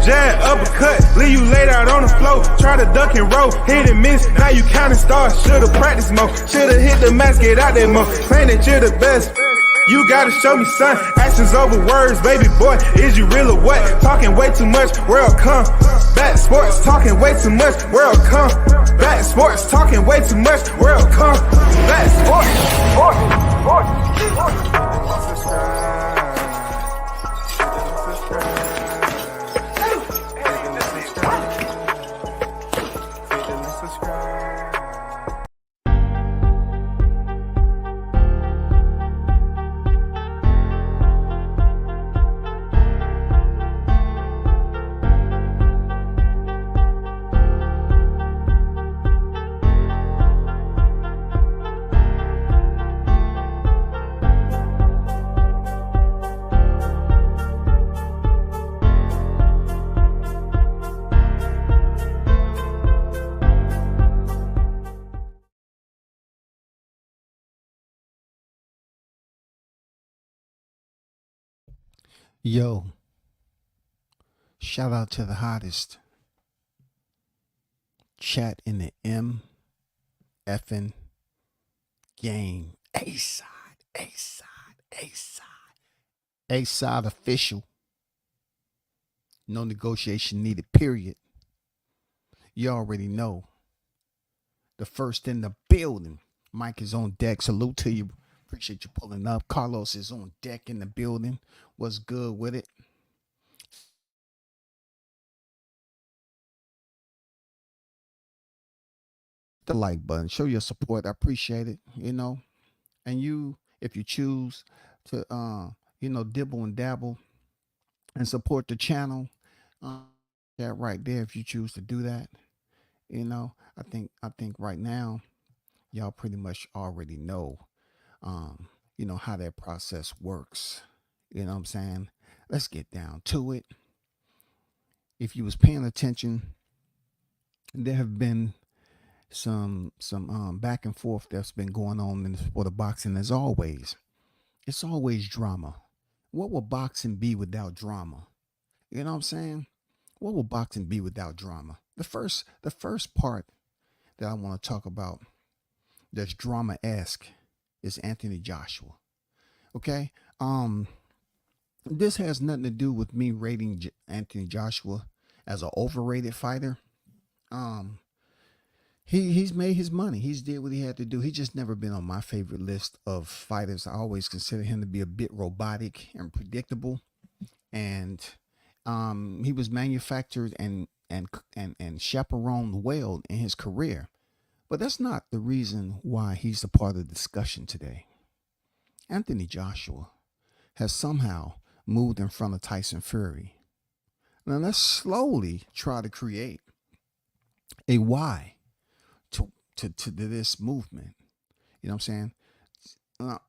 jab, uppercut, leave you laid out on the floor. Try to duck and roll, hit and miss, now you counting stars. Should've practiced more, should've hit the mask, get out there more. Claim that you're the best. You gotta show me, son. Actions over words, baby boy. Is you real or what? Talking way too much, world come. Back sports, talking way too much, world come. Back sports, talking way too much, world come. Back Yo, shout out to the hottest chat in the M effing game. A-side, A-side, A-side, A-side official. No negotiation needed, period. You already know. The first in the building. Mike is on deck. Salute to you. Appreciate you pulling up. Carlos is on deck in the building. What's good with it? The like button. Show your support. I appreciate it. You know, and you, if you choose to, dibble and dabble and support the channel, that right there. If you choose to do that, I think right now, y'all pretty much already know, how that process works. You know what I'm saying? Let's get down to it. If you was paying attention, there have been some back and forth that's been going on in the sport of boxing. As always, it's always drama. What would boxing be without drama? You know what I'm saying? What will boxing be without drama? The first part that I want to talk about that's drama-esque is Anthony Joshua. Okay? This has nothing to do with me rating Anthony Joshua as an overrated fighter. He's made his money. He's did what he had to do. He's just never been on my favorite list of fighters. I always consider him to be a bit robotic and predictable. And he was manufactured and chaperoned well in his career. But that's not the reason why he's a part of the discussion today. Anthony Joshua has somehow moved in front of Tyson Fury. Now let's slowly try to create a why to this movement. You know what I'm saying?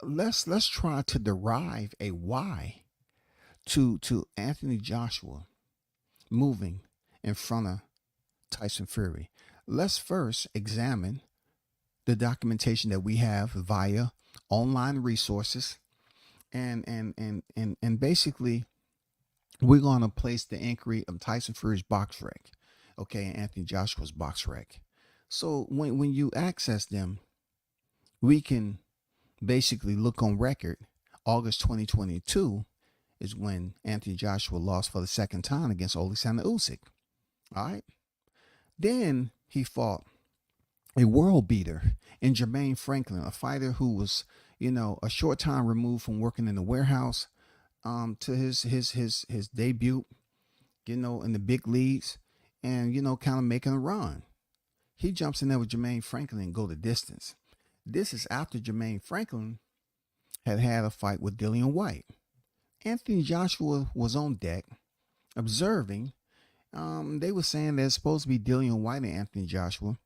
Let's try to derive a why to Anthony Joshua moving in front of Tyson Fury. Let's first examine the documentation that we have via online resources, and basically we're going to place the inquiry of Tyson Fury's box rec, okay, and Anthony Joshua's box rec. So when you access them, we can basically look on record. August 2022 is when Anthony Joshua lost for the second time against Alexander Usyk. All right. Then he fought a world beater in Jermaine Franklin, a fighter who was, a short time removed from working in the warehouse to his debut, in the big leagues and, kind of making a run. He jumps in there with Jermaine Franklin and go the distance. This is after Jermaine Franklin had a fight with Dillian White. Anthony Joshua was on deck observing. They were saying there's supposed to be Dillian White and Anthony Joshua.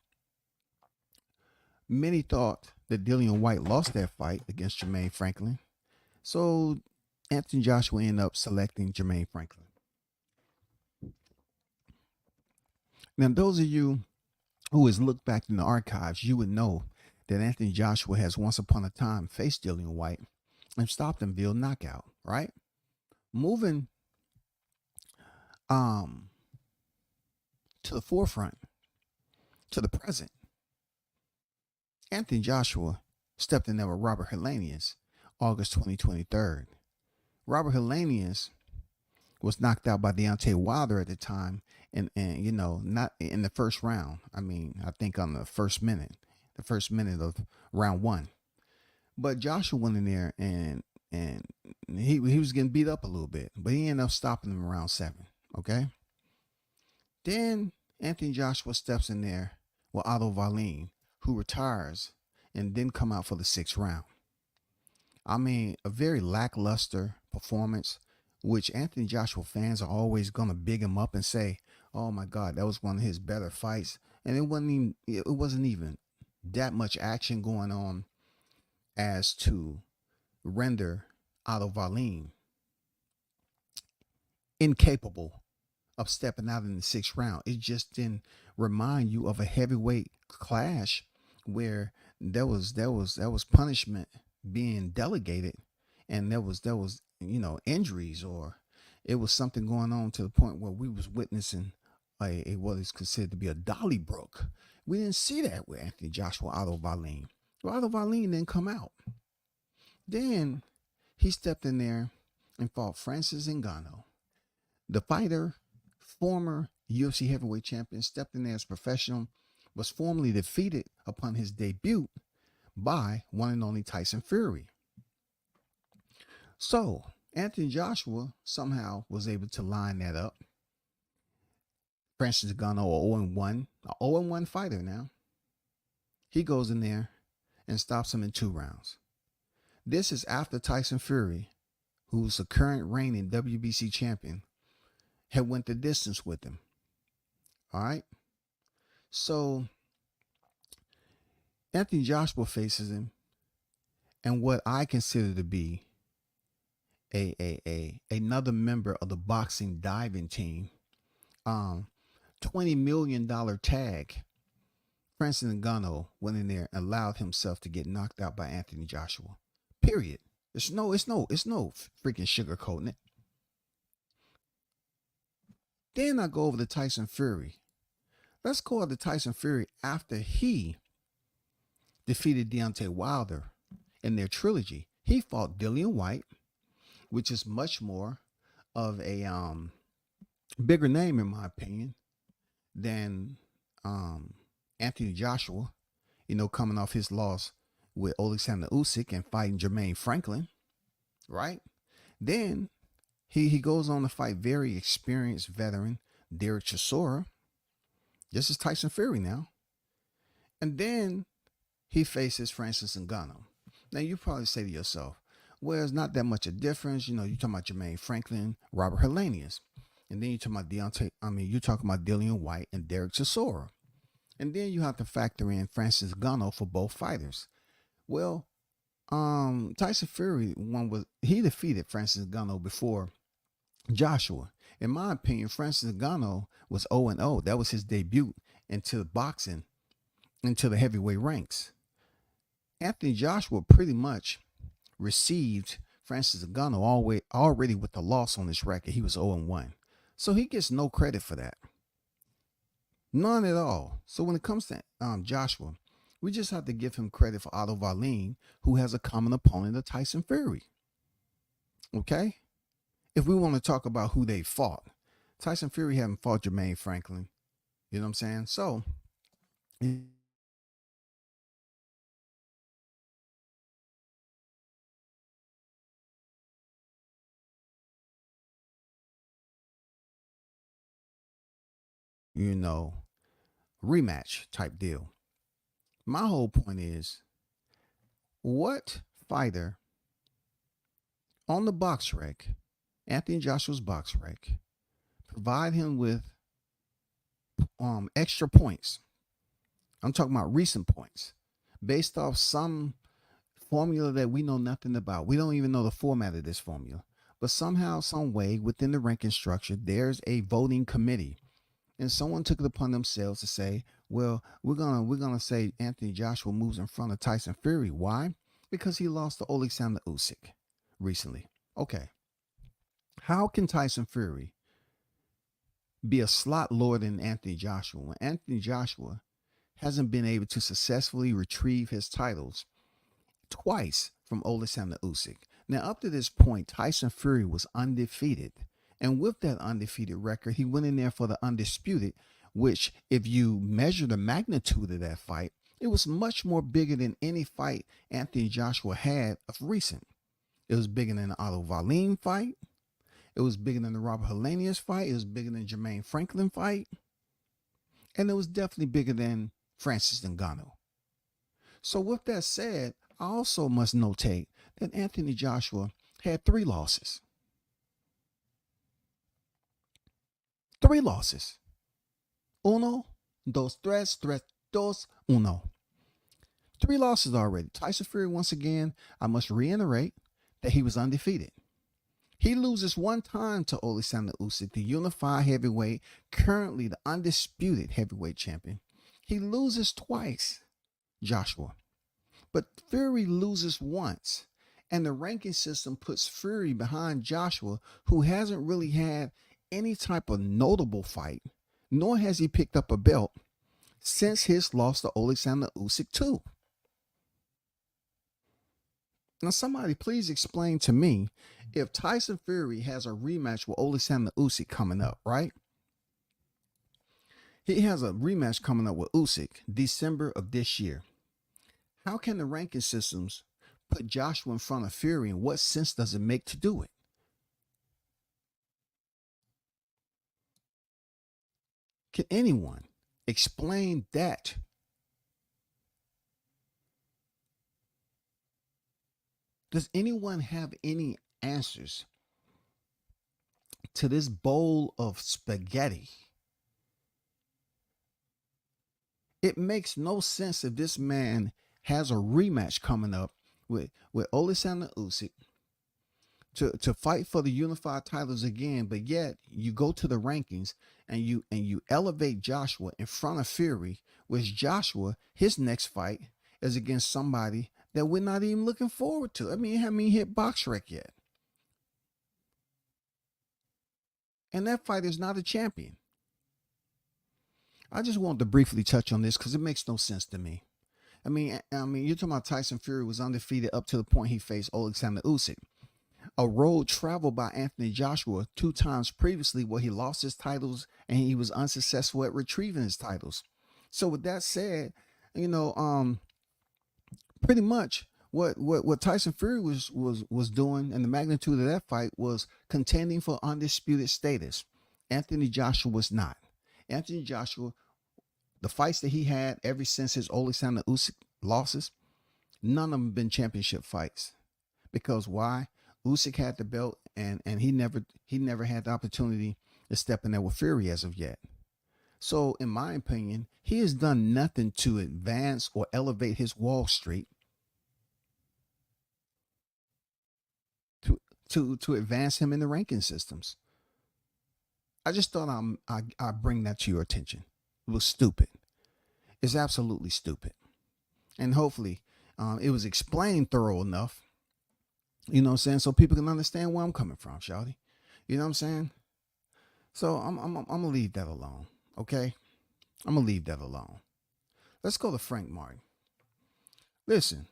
Many thought that Dillian White lost that fight against Jermaine Franklin. So Anthony Joshua ended up selecting Jermaine Franklin. Now, those of you who has looked back in the archives, you would know that Anthony Joshua has once upon a time faced Dillian White and stopped him via knockout, right? Moving um to the forefront, to the present. Anthony Joshua stepped in there with Robert Helenius, August 2023. Robert Helenius was knocked out by Deontay Wilder at the time, and not in the first round. I mean, I think on the first minute of round one. But Joshua went in there and he was getting beat up a little bit, but he ended up stopping him around 7. Okay. Then Anthony Joshua steps in there with Otto Wallin, who retires and then come out for the 6th round. I mean, a very lackluster performance, which Anthony Joshua fans are always gonna big him up and say, "Oh my God, that was one of his better fights," and it wasn't even that much action going on as to render Otto Wallin incapable of stepping out in the 6th round. It just didn't remind you of a heavyweight clash where there was punishment being delegated, and there was injuries, or it was something going on to the point where we was witnessing a what is considered to be a Donnybrook. We didn't see that with Anthony Joshua, Otto Wallin. Well, Otto Wallin didn't come out. Then he stepped in there and fought Francis Ngannou. The fighter, former UFC heavyweight champion, stepped in there as professional, was formally defeated upon his debut by one and only Tyson Fury. So Anthony Joshua somehow was able to line that up. Francis Ngannou, 0-1, an 0-1 fighter now. He goes in there and stops him in 2 rounds. This is after Tyson Fury, who's the current reigning WBC champion, had went the distance with him. All right. So Anthony Joshua faces him, and what I consider to be another member of the boxing diving team, $20 million tag. Francis Ngannou went in there and allowed himself to get knocked out by Anthony Joshua. Period. It's no freaking sugarcoating it. Then I go over to Tyson Fury. Let's go over to Tyson Fury after he defeated Deontay Wilder in their trilogy. He fought Dillian White, which is much more of a bigger name in my opinion than Anthony Joshua, coming off his loss with Alexander Usyk and fighting Jermaine Franklin, right? Then he goes on to fight very experienced veteran Derek Chisora. This is Tyson Fury now. And then he faces Francis Ngannou. Now you probably say to yourself, well, it's not that much a difference. You're talking about Jermaine Franklin, Robert Helenius. And then you're talking about Dillian White and Derek Chisora. And then you have to factor in Francis Ngannou for both fighters. Well, Tyson Fury he defeated Francis Ngannou before Joshua. In my opinion, Francis Ngannou was 0-0. That was his debut into boxing, into the heavyweight ranks. Anthony Joshua pretty much received Francis Ngannou already with the loss on his record. He was 0-1. So he gets no credit for that. None at all. So when it comes to Joshua, we just have to give him credit for Otto Wallin, who has a common opponent of Tyson Fury. Okay? If we want to talk about who they fought, Tyson Fury haven't fought Jermaine Franklin. You know what I'm saying? So, rematch type deal. My whole point is, what fighter on the box rec, Anthony Joshua's box rec, provide him with extra points? I'm talking about recent points based off some formula that we know nothing about. We don't even know the format of this formula, but somehow, some way within the ranking structure, there's a voting committee, and someone took it upon themselves to say, well, we're gonna say Anthony Joshua moves in front of Tyson Fury. Why? Because he lost to Alexander Usyk recently. Okay. How can Tyson Fury be a slot lower than Anthony Joshua when Anthony Joshua hasn't been able to successfully retrieve his titles twice from Alexander Usyk. Now, up to this point, Tyson Fury was undefeated. And with that undefeated record, he went in there for the undisputed, which, if you measure the magnitude of that fight, it was much more bigger than any fight Anthony Joshua had of recent. It was bigger than the Otto Wallin fight. It was bigger than the Robert Helenius fight. It was bigger than Jermaine Franklin fight. And it was definitely bigger than Francis Ngannou. So with that said, I also must notate that Anthony Joshua had 3 losses. 3 losses. Uno, dos, tres, tres, dos, uno. 3 losses already. Tyson Fury, once again, I must reiterate that he was undefeated. He loses 1 time to Alexander Usyk, the unified heavyweight, currently the undisputed heavyweight champion. He loses twice, Joshua. But Fury loses once. And the ranking system puts Fury behind Joshua, who hasn't really had any type of notable fight, nor has he picked up a belt since his loss to Alexander Usyk too. Now, somebody please explain to me if Tyson Fury has a rematch with Alexander Usyk coming up, right? He has a rematch coming up with Usyk December of this year. How can the ranking systems put Joshua in front of Fury, and what sense does it make to do it? Can anyone explain that? Does anyone have any answers to this bowl of spaghetti? It makes no sense if this man has a rematch coming up with Alexander Usyk to fight for the unified titles again, but yet you go to the rankings and you elevate Joshua in front of Fury, which Joshua, his next fight is against somebody that we're not even looking forward to. I mean, he haven't hit BoxRec yet. And that fighter is not a champion. I just want to briefly touch on this because it makes no sense to me. I mean, you're talking about Tyson Fury was undefeated up to the point he faced Alexander Usyk. A road traveled by Anthony Joshua 2 times previously where he lost his titles and he was unsuccessful at retrieving his titles. So with that said, pretty much what Tyson Fury was doing, and the magnitude of that fight was contending for undisputed status. Anthony Joshua was not. Anthony Joshua, the fights that he had ever since his Alexander Usyk losses, none of them been championship fights. Because why? Usyk had the belt, and he never had the opportunity to step in there with Fury as of yet. So, in my opinion, he has done nothing to advance or elevate his Wall Street to advance him in the ranking systems. I just thought I'd bring that to your attention. It was stupid. It's absolutely stupid. And hopefully it was explained thorough enough, you know what I'm saying, so people can understand where I'm coming from, shawty. You know what I'm saying? So I'm gonna leave that alone, okay? I'm gonna leave that alone. Let's go to Frank Martin. Listen,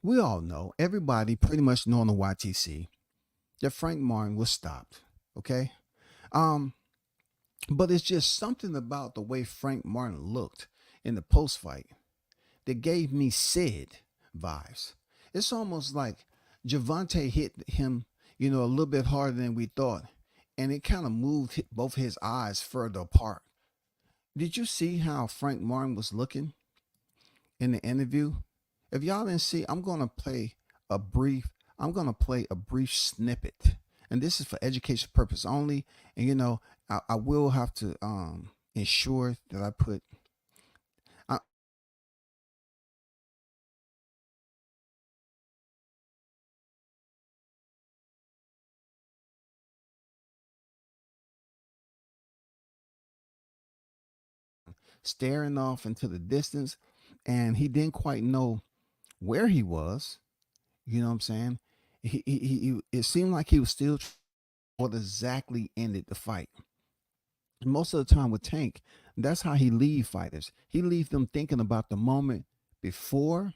we all know, everybody pretty much know on the YTC that Frank Martin was stopped, okay? But it's just something about the way Frank Martin looked in the post fight that gave me Sid vibes. It's almost like Javante hit him, a little bit harder than we thought, and it kind of moved both his eyes further apart. Did you see how Frank Martin was looking in the interview? If y'all didn't see, I'm gonna play a brief snippet, and this is for education purpose only. And I will have to ensure that I put. Staring off into the distance, and he didn't quite know where he was. You know what I'm saying? He it seemed like he was still what exactly ended the fight. Most of the time with Tank, that's how he leave fighters. He leaves them thinking about the moment before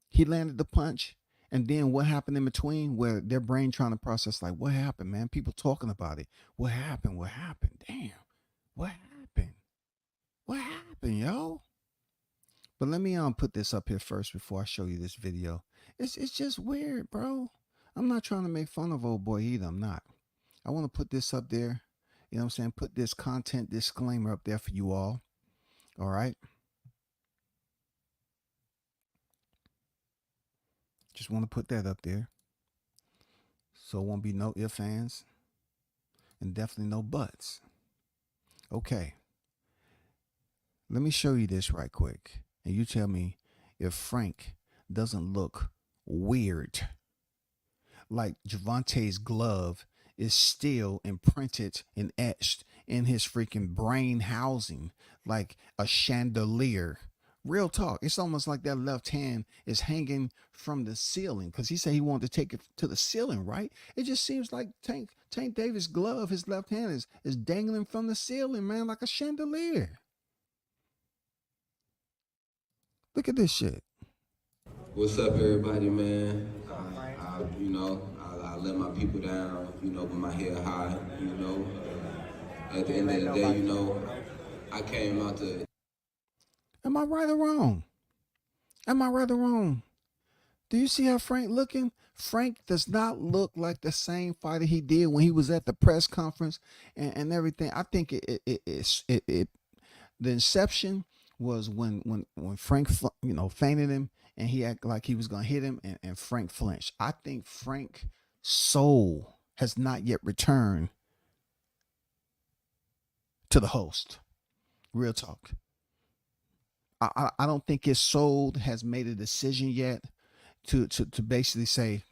he landed the punch, and then what happened in between, where their brain trying to process like, what happened, man? People talking about it. What happened? What happened? Damn. What happened? What happened, yo? But let me put this up here first before I show you this video. It's just weird, bro. I'm not trying to make fun of old boy either. I'm not. I want to put this up there. You know what I'm saying? Put this content disclaimer up there for you all. All right. Just want to put that up there. So it won't be no ifs, ands, and definitely no buts. Okay. Let me show you this right quick. And you tell me if Frank doesn't look weird. Like Javante's glove is still imprinted and etched in his freaking brain housing like a chandelier. Real talk. It's almost like that left hand is hanging from the ceiling because he said he wanted to take it to the ceiling, right? It just seems like Tank Davis' glove, his left hand is dangling from the ceiling, man, like a chandelier. Look at this shit. What's up, everybody, man? I let my people down, with my head high, At the end of the day, I came out to. Am I right or wrong? Am I right or wrong? Do you see how Frank looking? Frank does not look like the same fighter he did when he was at the press conference and everything. I think it the inception was when Frank fainted him and he acted like he was gonna hit him and Frank flinched. I think Frank's soul has not yet returned to the host. Real talk. I don't think his soul has made a decision yet to basically say,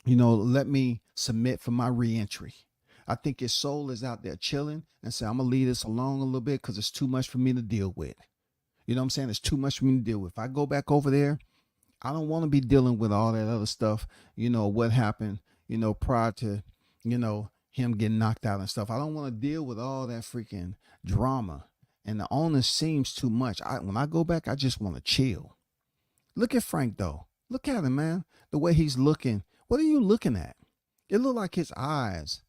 let me submit for my reentry. I think his soul is out there chilling and say, I'm gonna leave this alone a little bit because it's too much for me to deal with. You know what I'm saying? It's too much for me to deal with. If I go back over there, I don't want to be dealing with all that other stuff, what happened, prior to, him getting knocked out and stuff. I don't want to deal with all that freaking drama. And the onus seems too much. When I go back, I just want to chill. Look at Frank though. Look at him, man. The way he's looking. What are you looking at? It looked like his eyes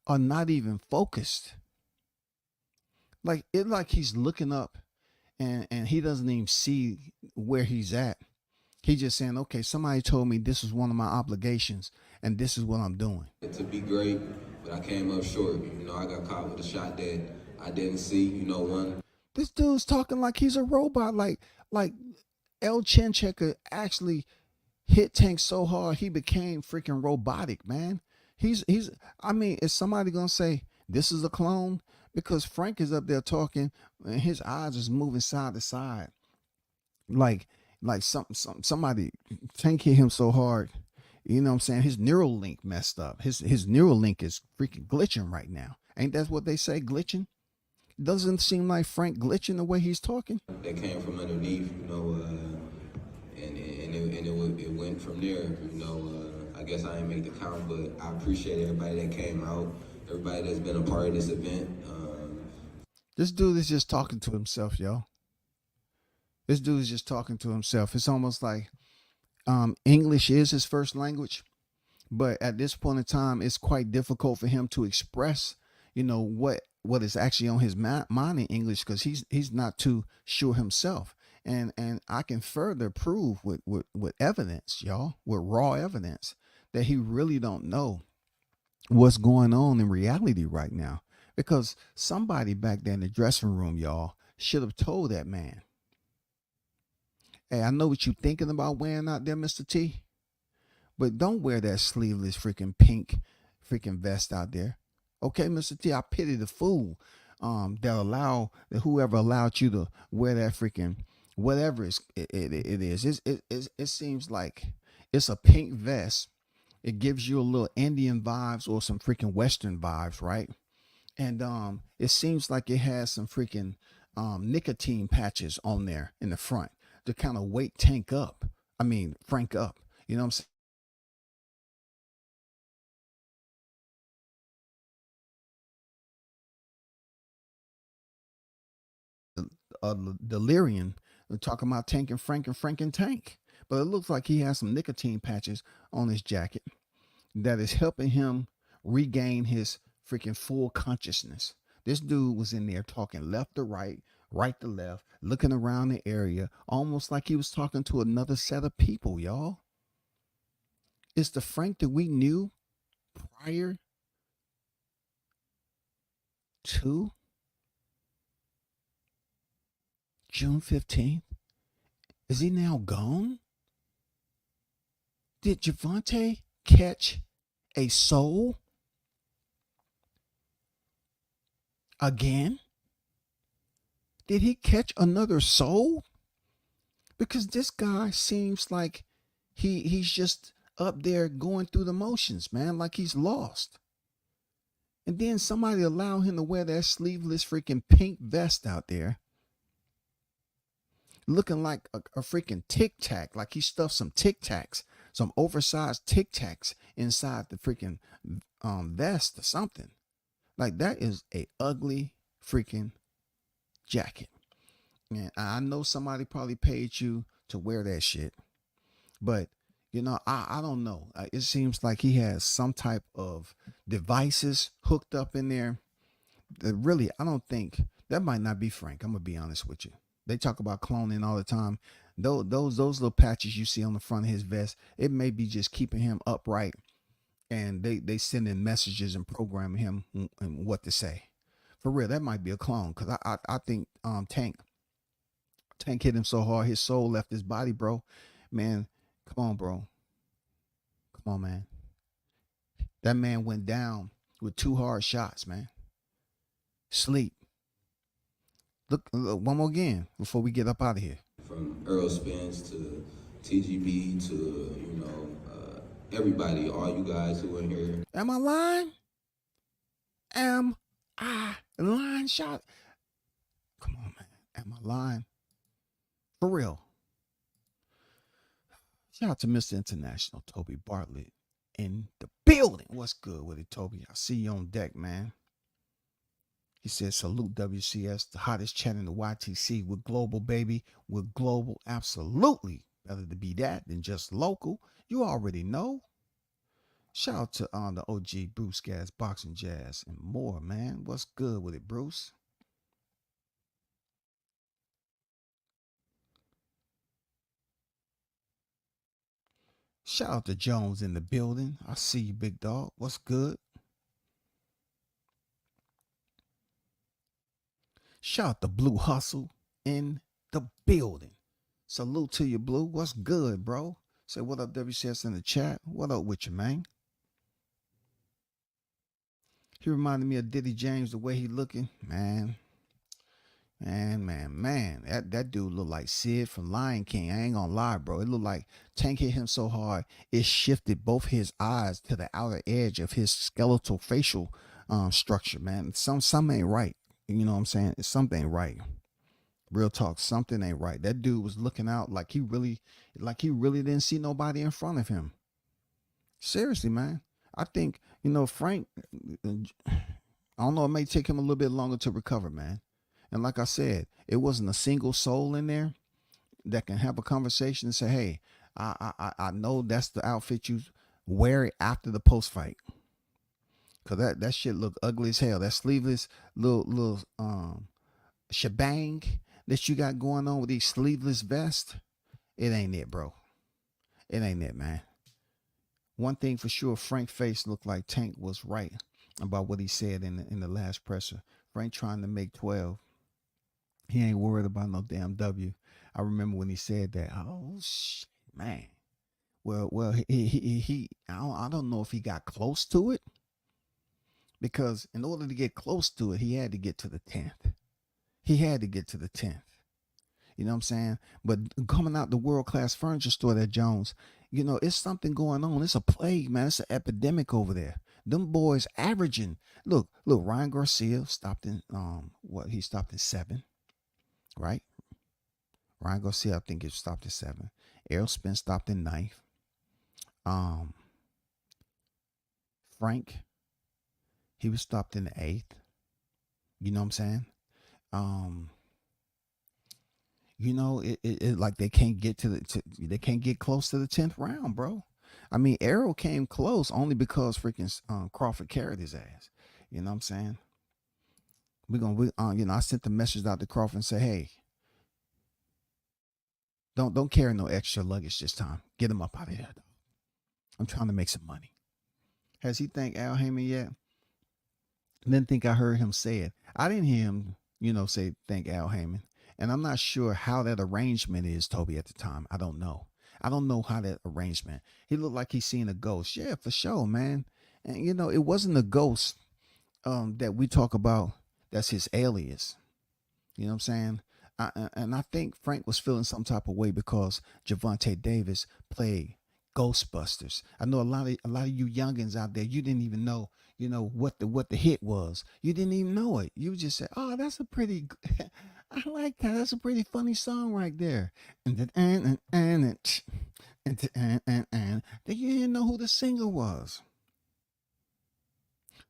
are not even focused. Like he's looking up and he doesn't even see where he's at. He just saying, okay, somebody told me this is one of my obligations and this is what I'm doing. To be great, but I came up short. I got caught with a shot that I didn't see, one. This dude's talking like he's a robot, like El Chinchecker actually hit Tank so hard he became freaking robotic, man. He's I mean, is somebody gonna say this is a clone? Because Frank is up there talking and his eyes is moving side to side. Like somebody Tank hit him so hard. You know what I'm saying? His neural link messed up. His neural link is freaking glitching right now. Ain't that what they say, glitching? Doesn't seem like Frank glitching the way he's talking. That came from underneath, and it went from there. I guess I didn't make the count, but I appreciate everybody that came out, everybody that's been a part of this event. This dude is just talking to himself, yo. This dude is just talking to himself. It's almost like English is his first language, but at this point in time, it's quite difficult for him to express, what is actually on his mind in English because he's not too sure himself. And I can further prove with evidence, y'all, with raw evidence that he really don't know what's going on in reality right now because somebody back there in the dressing room, y'all, should have told that man, hey, I know what you're thinking about wearing out there, Mr. T, but don't wear that sleeveless freaking pink freaking vest out there. Okay, Mr. T, I pity the fool that whoever allowed you to wear that freaking whatever it is. It seems like it's a pink vest. It gives you a little Indian vibes or some freaking Western vibes, right? And it seems like it has some freaking nicotine patches on there in the front to kind of wake Frank up. You know what I'm saying? delirium. We're talking about Tank and Frank and Frank and Tank. But it looks like he has some nicotine patches on his jacket that is helping him regain his freaking full consciousness. This dude was in there talking left to right, right to left, looking around the area, almost like he was talking to another set of people, y'all. It's the Frank that we knew prior to June 15th. Is he now gone? Did Javante catch a soul again? Did he catch another soul? Because this guy seems like he's just up there going through the motions, man, like he's lost. And then somebody allow him to wear that sleeveless freaking pink vest out there, looking like a freaking Tic Tac, like he stuffed some Tic Tacs, some oversized Tic Tacs inside the freaking vest or something. Like that is a ugly freaking jacket. And I know somebody probably paid you to wear that shit, but I don't know. It seems like he has some type of devices hooked up in there. Really, I don't think that might not be Frank. I'm gonna be honest with you. They talk about cloning all the time. Those little patches you see on the front of his vest, it may be just keeping him upright, and they sending messages and programming him and what to say. For real, that might be a clone, because I think Tank hit him so hard his soul left his body, bro. Man, come on, bro. Come on, man. That man went down with 2 hard shots, man. Sleep. Look, one more again before we get up out of here. From Earl Spence to TGB to, everybody, all you guys who are here. Am I lying? Am I lying, shot? Come on, man. Am I lying? For real. Shout out to Mr. International, Toby Bartlett, in the building. What's good with it, Toby? I see you on deck, man. He says, salute WCS, the hottest chat in the YTC. We're global, baby. We're global. Absolutely. Better to be that than just local. You already know. Shout out to the OG Bruce Gas, Boxing Jazz, and more, man. What's good with it, Bruce? Shout out to Jones in the building. I see you, big dog. What's good? Shout out to Blue Hustle in the building. Salute to you, Blue. What's good, bro? Say what up, WCS in the chat. What up with you, man? He reminded me of Diddy James, the way he looking. Man. That dude looked like Sid from Lion King. I ain't gonna lie, bro. It looked like Tank hit him so hard, it shifted both his eyes to the outer edge of his skeletal facial structure, man. Something ain't right. You know what I'm saying? Something ain't right. Real talk, something ain't right. That dude was looking out like he really didn't see nobody in front of him. Seriously, man. I think, Frank, I don't know, it may take him a little bit longer to recover, man. And like I said, it wasn't a single soul in there that can have a conversation and say, hey, I know that's the outfit you wear it after the post fight. Cause that shit look ugly as hell. That sleeveless little shebang that you got going on with these sleeveless vests, it ain't it, bro. It ain't it, man. One thing for sure, Frank's face looked like Tank was right about what he said in the last presser. Frank trying to make 12. He ain't worried about no damn W. I remember when he said that. Oh shit, man. Well, he I don't know if he got close to it, because in order to get close to it, he had to get to the 10th. He had to get to the 10th. You know what I'm saying? But coming out the world-class furniture store at Jones, it's something going on. It's a plague, man. It's an epidemic over there. Them boys averaging. Look, Ryan Garcia stopped in he stopped in 7, right? Ryan Garcia, I think, it stopped at 7. Errol Spence stopped in 9th. Frank, he was stopped in the 8th. You know what I'm saying? it like they can't get they can't get close to the 10th round, bro. I mean, Errol came close only because freaking Crawford carried his ass. You know what I'm saying? I sent the message out to Crawford and say, hey, don't carry no extra luggage this time. Get him up out of here. I'm trying to make some money. Has he thanked Al Heyman yet? I didn't think I heard him say it. I didn't hear him, say thank Al Heyman. And I'm not sure how that arrangement is, Toby, at the time. I don't know. I don't know how that arrangement. He looked like he's seen a ghost. Yeah, for sure, man. And it wasn't a ghost that we talk about. That's his alias. You know what I'm saying? And I think Frank was feeling some type of way because Gervonta Davis played Ghostbusters. I know a lot of you youngins out there, you didn't even know, what the hit was. You didn't even know it. You just said, "Oh, that's a pretty I like that. That's a pretty funny song right there." And then you didn't know who the singer was.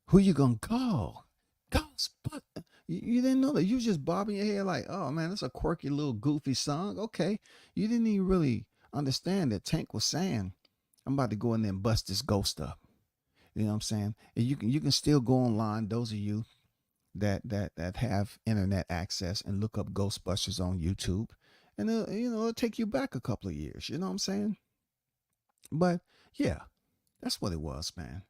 Who you gonna call? Ghostbusters. You didn't know that. You was just bobbing your head like, "Oh man, that's a quirky little goofy song." Okay. You didn't even really understand that Tank was saying, "I'm about to go in there and bust this ghost up." You know what I'm saying? And you can still go online, those of you that have internet access, and look up Ghostbusters on YouTube. And it'll take you back a couple of years. You know what I'm saying? But yeah, that's what it was, man.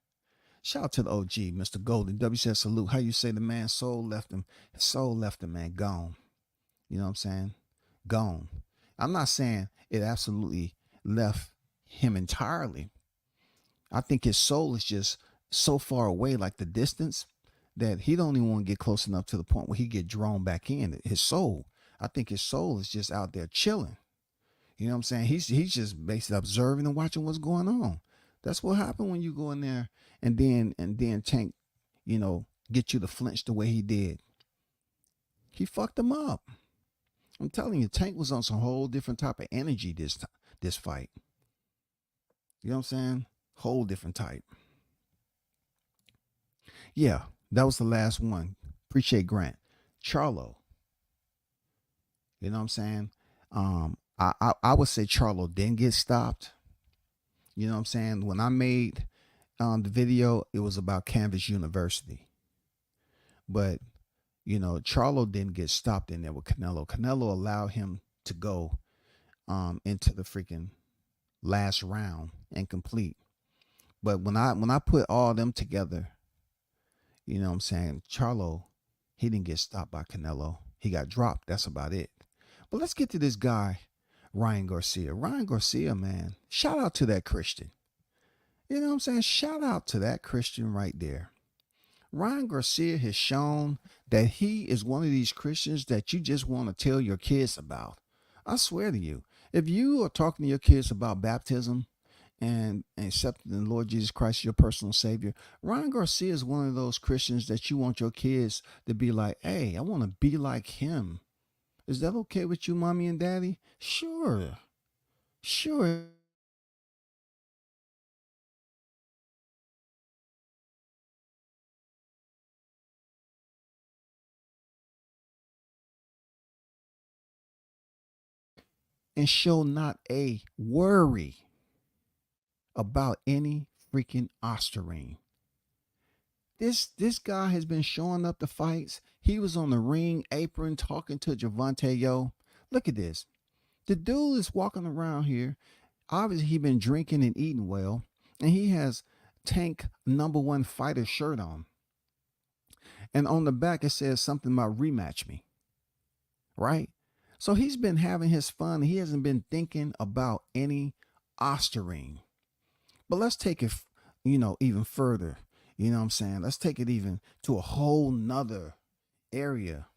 Shout out to the OG, Mr. Golden. W said salute. How you say the man's soul left him? His soul left him, man. Gone. You know what I'm saying? Gone. I'm not saying it absolutely left him entirely. I think his soul is just so far away, like the distance, that he don't even want to get close enough to the point where he get drawn back in. His soul. I think his soul is just out there chilling. You know what I'm saying? He's just basically observing and watching what's going on. That's what happened when you go in there and then Tank, get you to flinch the way he did. He fucked him up. I'm telling you, Tank was on some whole different type of energy this fight. You know what I'm saying? Whole different type. Yeah, that was the last one. Appreciate Grant. Charlo. You know what I'm saying? I would say Charlo didn't get stopped. You know what I'm saying? When I made the video, it was about Canvas University. But, Charlo didn't get stopped in there with Canelo. Canelo allowed him to go into the freaking last round and complete. But when I put all them together, you know what I'm saying, Charlo, he didn't get stopped by Canelo. He got dropped. That's about it. But let's get to this guy, Ryan Garcia. Ryan Garcia, man, shout out to that Christian. You know what I'm saying? Shout out to that Christian right there. Ryan Garcia has shown that he is one of these Christians that you just want to tell your kids about. I swear to you, if you are talking to your kids about baptism and accepting the Lord Jesus Christ, your personal Savior, Ryan Garcia is one of those Christians that you want your kids to be like, "Hey, I want to be like him. Is that okay with you, mommy and daddy?" Sure. Sure. And show not a worry about any freaking Osterine. This guy has been showing up to fights. He was on the ring apron talking to Gervonta. Yo, look at this. The dude is walking around here. Obviously, he been drinking and eating well, and he has Tank #1 fighter shirt on. And on the back, it says something about rematch me. Right? So he's been having his fun. He hasn't been thinking about any Osterine. But let's take it, even further. You know what I'm saying? Let's take it even to a whole nother area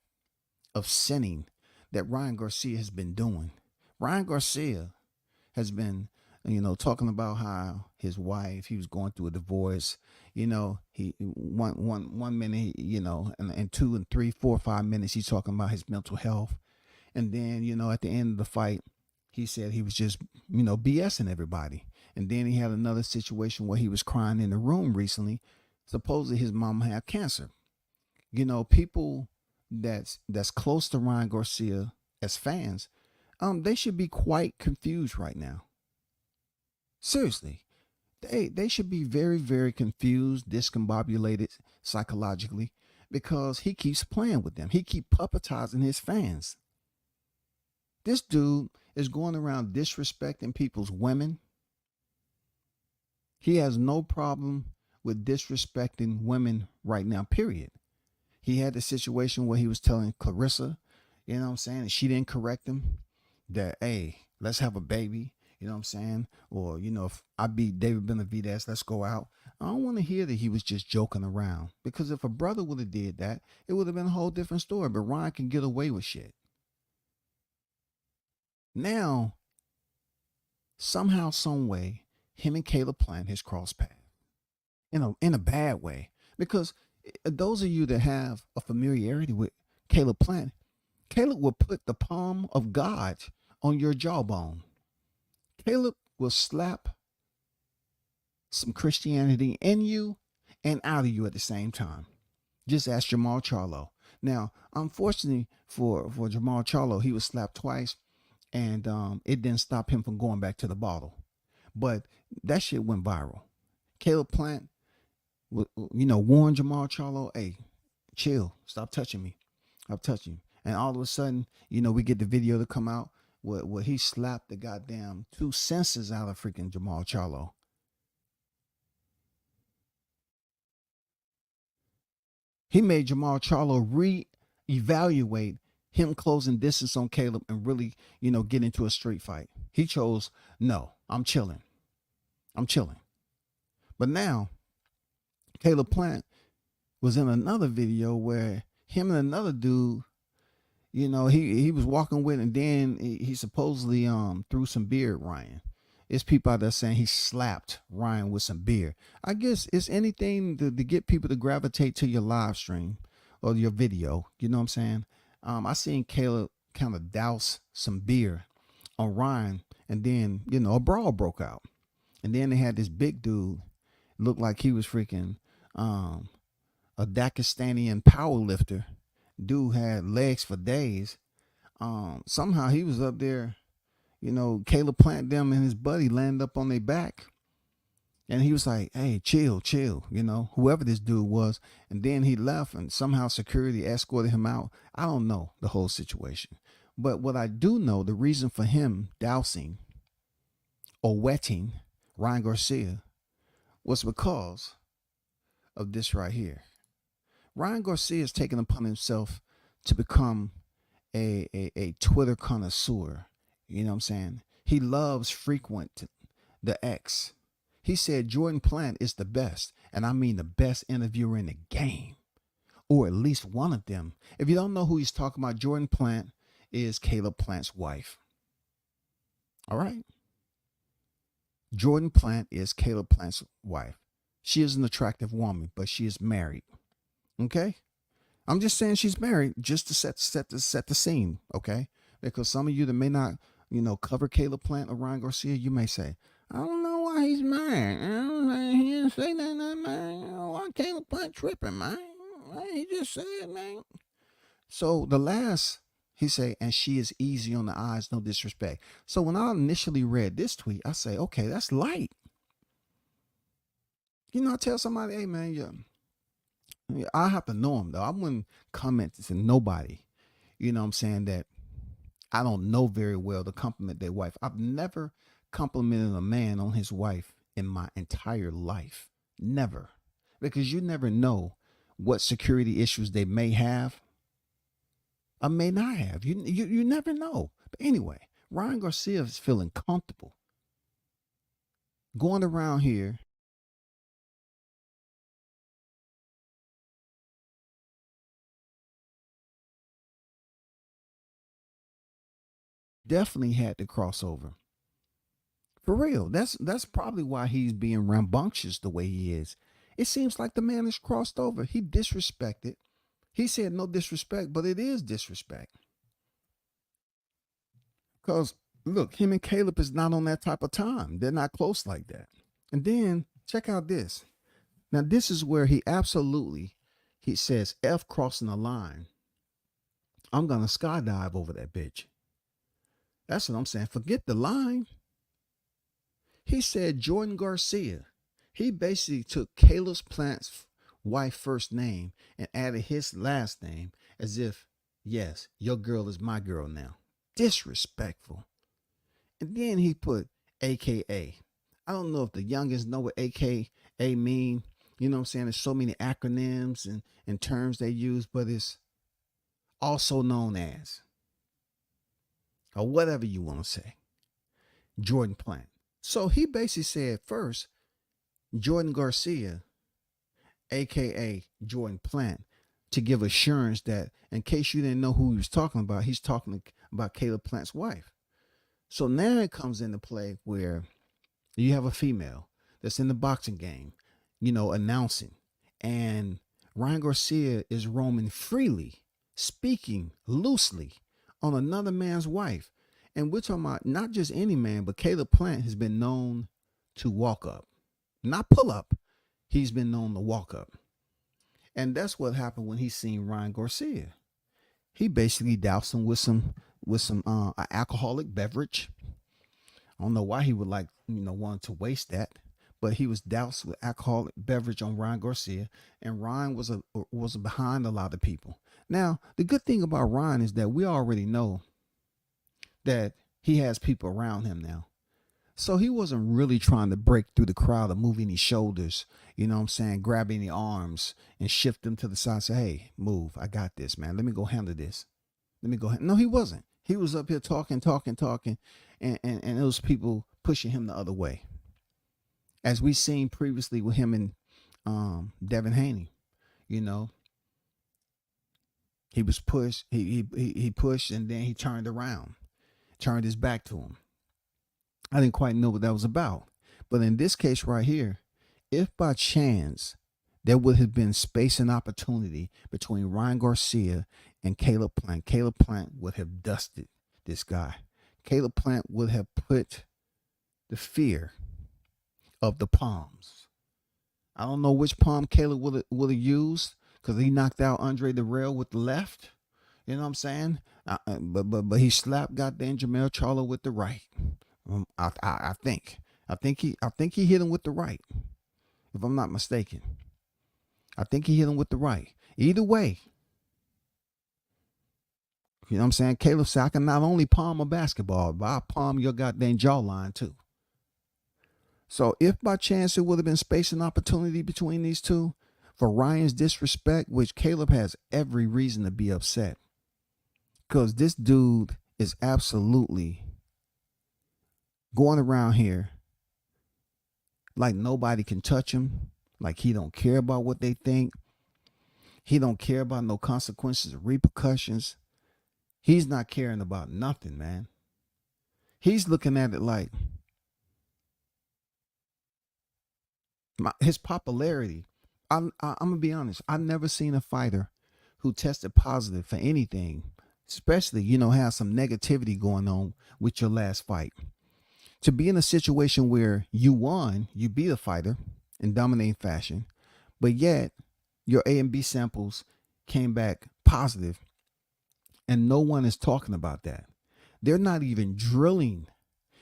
of sinning that Ryan Garcia has been doing. Ryan Garcia has been, talking about how his wife, he was going through a divorce. He one minute, and 2 and 3, 4, 5 minutes, he's talking about his mental health. And then, at the end of the fight, he said he was just, BSing everybody. And then he had another situation where he was crying in the room recently. Supposedly his mom had cancer. People that's close to Ryan Garcia as fans, they should be quite confused right now. Seriously. They should be very, very confused, discombobulated psychologically, because he keeps playing with them. He keep puppetizing his fans. This dude is going around disrespecting people's women. He has no problem with disrespecting women right now, period. He had the situation where he was telling Clarissa, you know what I'm saying, and she didn't correct him, that, hey, let's have a baby, you know what I'm saying? Or, if I beat David Benavidez, let's go out. I don't want to hear that he was just joking around, because if a brother would have did that, it would have been a whole different story. But Ryan can get away with shit. Now, somehow, some way, him and Caleb Plant has crossed paths in a bad way. Because those of you that have a familiarity with Caleb Plant, Caleb will put the palm of God on your jawbone. Caleb will slap some Christianity in you and out of you at the same time. Just ask Jamal Charlo. Now, unfortunately for Jamal Charlo, he was slapped twice, and it didn't stop him from going back to the bottle. But that shit went viral. Caleb Plant, warned Jamal Charlo, hey, chill, stop touching me. Stop touching you. And all of a sudden, we get the video to come out where he slapped the goddamn two senses out of freaking Jamal Charlo. He made Jamal Charlo re-evaluate him closing distance on Caleb and really, get into a street fight. He chose, no, I'm chilling. But now, Caleb Plant was in another video where him and another dude, he was walking with, and then he supposedly threw some beer at Ryan. It's people out there saying he slapped Ryan with some beer. I guess it's anything to get people to gravitate to your live stream or your video. You know what I'm saying? I seen Caleb kind of douse some beer on Ryan, and then, a brawl broke out. And then they had this big dude, looked like he was freaking a Dagestani power lifter. Dude had legs for days. Somehow he was up there, Caleb Plant them and his buddy landed up on their back. And he was like, hey, chill, whoever this dude was. And then he left, and somehow security escorted him out. I don't know the whole situation. But what I do know, the reason for him dousing or wetting Ryan Garcia was because of this right here. Ryan Garcia has taken upon himself to become a Twitter connoisseur. You know what I'm saying? He loves frequent the X. He said Jordan Plant is the best, and I mean the best interviewer in the game, or at least one of them. If you don't know who he's talking about, Jordan Plant is Caleb Plant's wife. All right? Jordan Plant is Caleb Plant's wife. She is an attractive woman, but she is married. Okay? I'm just saying she's married just to set the scene, okay? Because some of you that may not, cover Caleb Plant or Ryan Garcia, you may say, I don't know why he's married. He didn't say nothing, man. Why Caleb Plant tripping, man? He just said, man. So the last, he say, and she is easy on the eyes, no disrespect. So when I initially read this tweet, I say, okay, that's light. I tell somebody, hey, man, I have to know him, though. I wouldn't comment to nobody, what I'm saying, that I don't know very well to compliment their wife. I've never complimented a man on his wife in my entire life. Never. Because you never know what security issues they may have or may not have. You never know. But anyway, Ryan Garcia is feeling comfortable going around here definitely had to cross over. For real. That's probably why he's being rambunctious the way he is. It seems like the man has crossed over. He disrespected. He said no disrespect, but it is disrespect. Because look, him and Caleb is not on that type of time. They're not close like that. And then check out this. Now this is where he says F crossing the line. I'm gonna skydive over that bitch. That's what I'm saying. Forget the line. He said Jordan Garcia. He basically took Caleb Plant's wife first name and added his last name as if, yes, your girl is my girl now. Disrespectful. And then he put AKA. I don't know if the youngest know what AKA mean. You know what I'm saying? There's so many acronyms and terms they use, but it's also known as, or whatever you want to say, Jordan Plant. So he basically said first, Jordan Garcia, aka Jordan Plant, to give assurance that in case you didn't know who he was talking about, he's talking about Caleb Plant's wife. So now it comes into play where you have a female that's in the boxing game, announcing, and Ryan Garcia is roaming freely, speaking loosely on another man's wife. And we're talking about not just any man, but Caleb Plant has been known to walk up, not pull up. He's been known to walk up. And that's what happened when he seen Ryan Garcia. He basically doused him with some alcoholic beverage. I don't know why he would want to waste that, but he was doused with alcoholic beverage on Ryan Garcia, and Ryan was behind a lot of people. Now, the good thing about Ryan is that we already know that he has people around him now. So he wasn't really trying to break through the crowd or move any shoulders, grab any arms and shift them to the side and say, hey, move. I got this, man. Let me go handle this. No, he wasn't. He was up here talking, and those people pushing him the other way. As we seen previously with him and Devin Haney, he was pushed, he pushed, and then he turned around, turned his back to him. I didn't quite know what that was about. But in this case right here, if by chance there would have been space and opportunity between Ryan Garcia and Caleb Plant would have dusted this guy. Caleb Plant would have put the fear of the palms. I don't know which palm Caleb would have used because he knocked out Andre Darrell with the left. You know what I'm saying? But he slapped goddamn Jamel Charlo with the right. I think he hit him with the right, if I'm not mistaken. I think he hit him with the right. Either way, you know what I'm saying? Caleb said, I can not only palm a basketball, but I'll palm your goddamn jawline too. So if by chance it would have been space and opportunity between these two, for Ryan's disrespect, which Caleb has every reason to be upset, because this dude is absolutely going around here like nobody can touch him, like he don't care about what they think. He don't care about no consequences or repercussions. He's not caring about nothing, man. He's looking at it like his popularity. I'm gonna be honest. I've never seen a fighter who tested positive for anything, especially have some negativity going on with your last fight. To be in a situation where you won, you beat a fighter in dominating fashion, but yet your A and B samples came back positive, and no one is talking about that. They're not even drilling.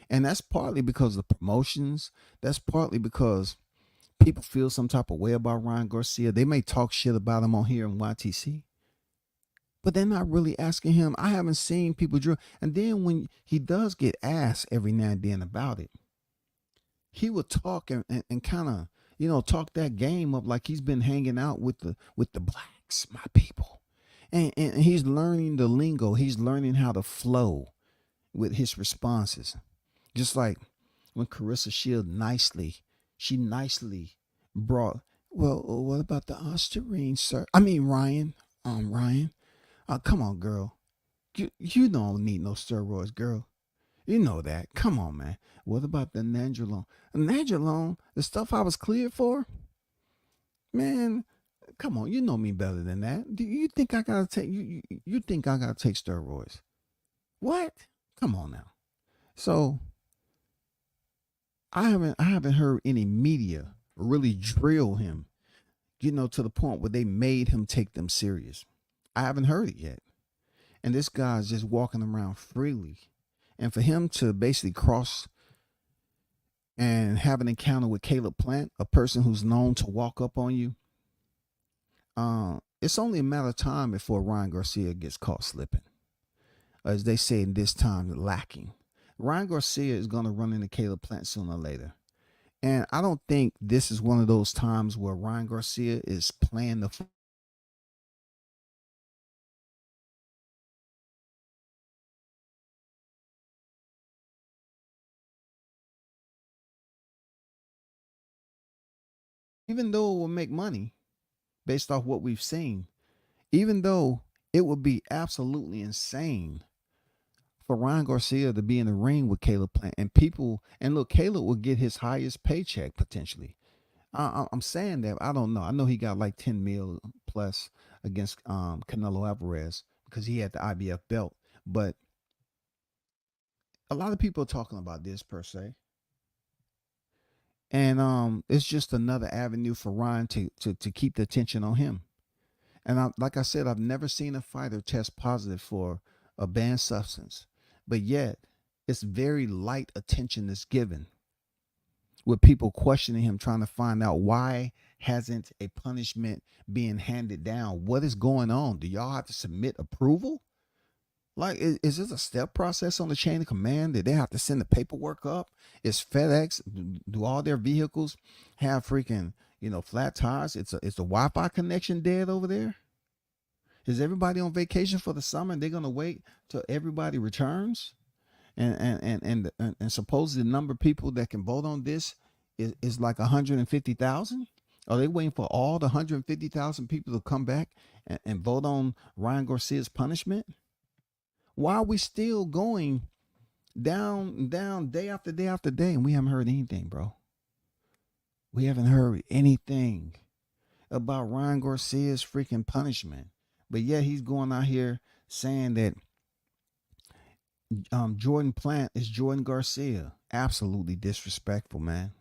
And that's partly because of the promotions. That's partly because people feel some type of way about Ryan Garcia. They may talk shit about him on here in YTC, but they're not really asking him. I haven't seen people drill. And then when he does get asked every now and then about it, he will talk and kind of, talk that game up like he's been hanging out with the blacks, my people. And he's learning the lingo. He's learning how to flow with his responses. Just like when Carissa Shield nicely brought, well, what about the Ostarine, sir? I mean, Ryan. Come on, girl. You don't need no steroids, girl. You know that. Come on, man. What about the Nandrolone? Nandrolone, the stuff I was cleared for? Man, come on. You know me better than that. Do you think I gotta take you think I gotta take steroids? What? Come on now. So I haven't heard any media really drill him, to the point where they made him take them serious. I haven't heard it yet. And this guy's just walking around freely And for him to basically cross and have an encounter with Caleb Plant, a person who's known to walk up on you, it's only a matter of time before Ryan Garcia gets caught slipping. As they say in this time, lacking. Ryan Garcia is going to run into Caleb Plant sooner or later. And I don't think this is one of those times where Ryan Garcia is playing the even though it will make money based off what we've seen, even though it would be absolutely insane for Ryan Garcia to be in the ring with Caleb Plant and people, and look, Caleb will get his highest paycheck potentially. I'm saying that I don't know. I know he got like 10 mil plus against Canelo Alvarez because he had the IBF belt, but a lot of people are talking about this per se, and it's just another avenue for Ryan to keep the attention on him. And like I said, I've never seen a fighter test positive for a banned substance, but yet it's very light attention that's given with people questioning him, trying to find out why hasn't a punishment being handed down? What is going on? Do y'all have to submit approval? Like, is this a step process on the chain of command? Did they have to send the paperwork up? Is FedEx, do all their vehicles have freaking, flat tires? It's the Wi-Fi connection dead over there? Is everybody on vacation for the summer and they're gonna wait till everybody returns? And supposedly the number of people that can vote on this is like 150,000. Are they waiting for all the 150,000 people to come back and vote on Ryan Garcia's punishment? Why are we still going down day after day after day and we haven't heard anything, bro? We haven't heard anything about Ryan Garcia's freaking punishment. But yet he's going out here saying that Jordan Plant is Jordan Garcia. Absolutely disrespectful, man.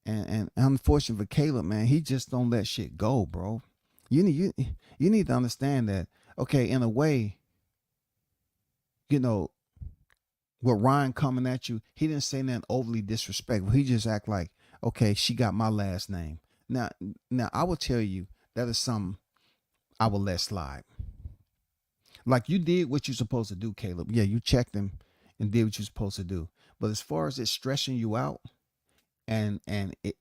And unfortunate for Caleb, man, he just don't let shit go, bro. You need to understand that. Okay, in a way, with Ryan coming at you, he didn't say nothing overly disrespectful. He just act like, okay, she got my last name. Now I will tell you that is something I will let slide. Like, you did what you're supposed to do, Caleb. Yeah, you checked him and did what you're supposed to do. But as far as it stressing you out, and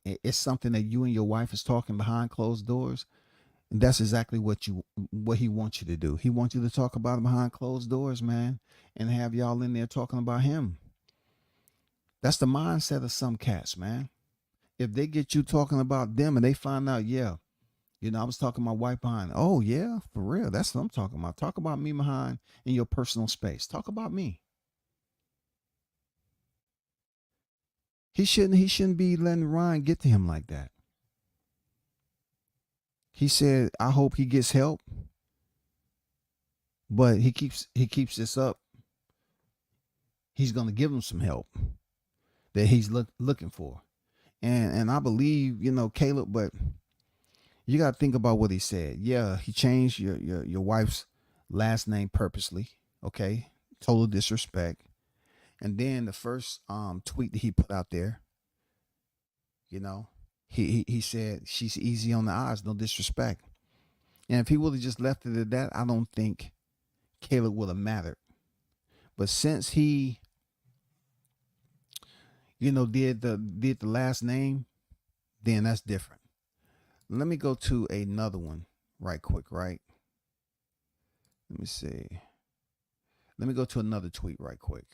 it's something that you and your wife is talking behind closed doors, and that's exactly what he wants you to do. He wants you to talk about it behind closed doors, man, and have y'all in there talking about him. That's the mindset of some cats, man. If they get you talking about them and they find out, yeah, I was talking to my wife behind. Oh yeah, for real. That's what I'm talking about. Talk about me behind in your personal space. Talk about me. He shouldn't be letting Ryan get to him like that. He said, I hope he gets help. But he keeps this up. He's gonna give him some help that he's looking for. And I believe, Caleb, but you gotta think about what he said. Yeah, he changed your wife's last name purposely. Okay. Total disrespect. And then the first tweet that he put out there, he said she's easy on the eyes, no disrespect. And if he would have just left it at that, I don't think Caleb would have mattered. But since he, did the last name, then that's different. Let me go to another one right quick, right? Let me see. Let me go to another tweet right quick.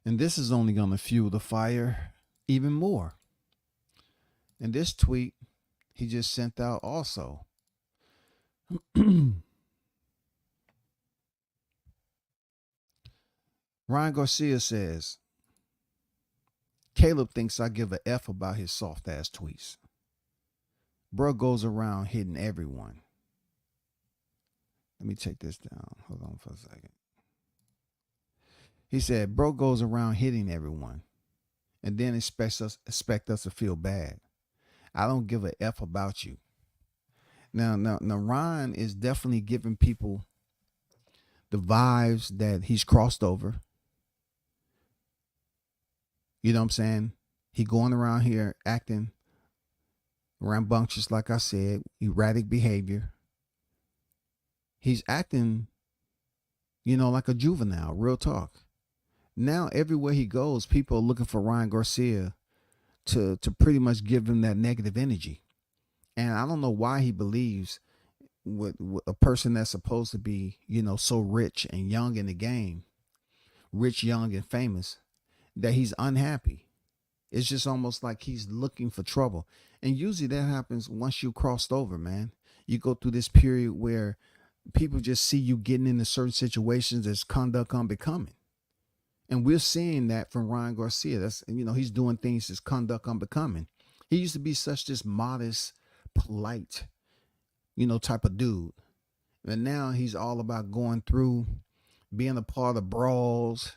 And this is only going to fuel the fire even more. And this tweet he just sent out also. Ryan Garcia says, Caleb thinks I give a F about his soft ass tweets. Bro goes around hitting everyone. Let me take this down. Hold on for a second. He said, bro goes around hitting everyone and then expect us to feel bad. I don't give a F about you. Now, Ryan is definitely giving people the vibes that he's crossed over. You know what I'm saying? He going around here acting rambunctious, like I said, erratic behavior. He's acting, like a juvenile, real talk. Now everywhere he goes, people are looking for Ryan Garcia to pretty much give him that negative energy. And I don't know why he believes with a person that's supposed to be, so rich and young in the game, rich, young, and famous, that he's unhappy. It's just almost like he's looking for trouble. And usually that happens once you crossed over, man. You go through this period where people just see you getting into certain situations as conduct unbecoming. And we're seeing that from Ryan Garcia. That's, he's doing things as conduct unbecoming. He used to be such this modest, polite, type of dude. And now he's all about going through, being a part of brawls,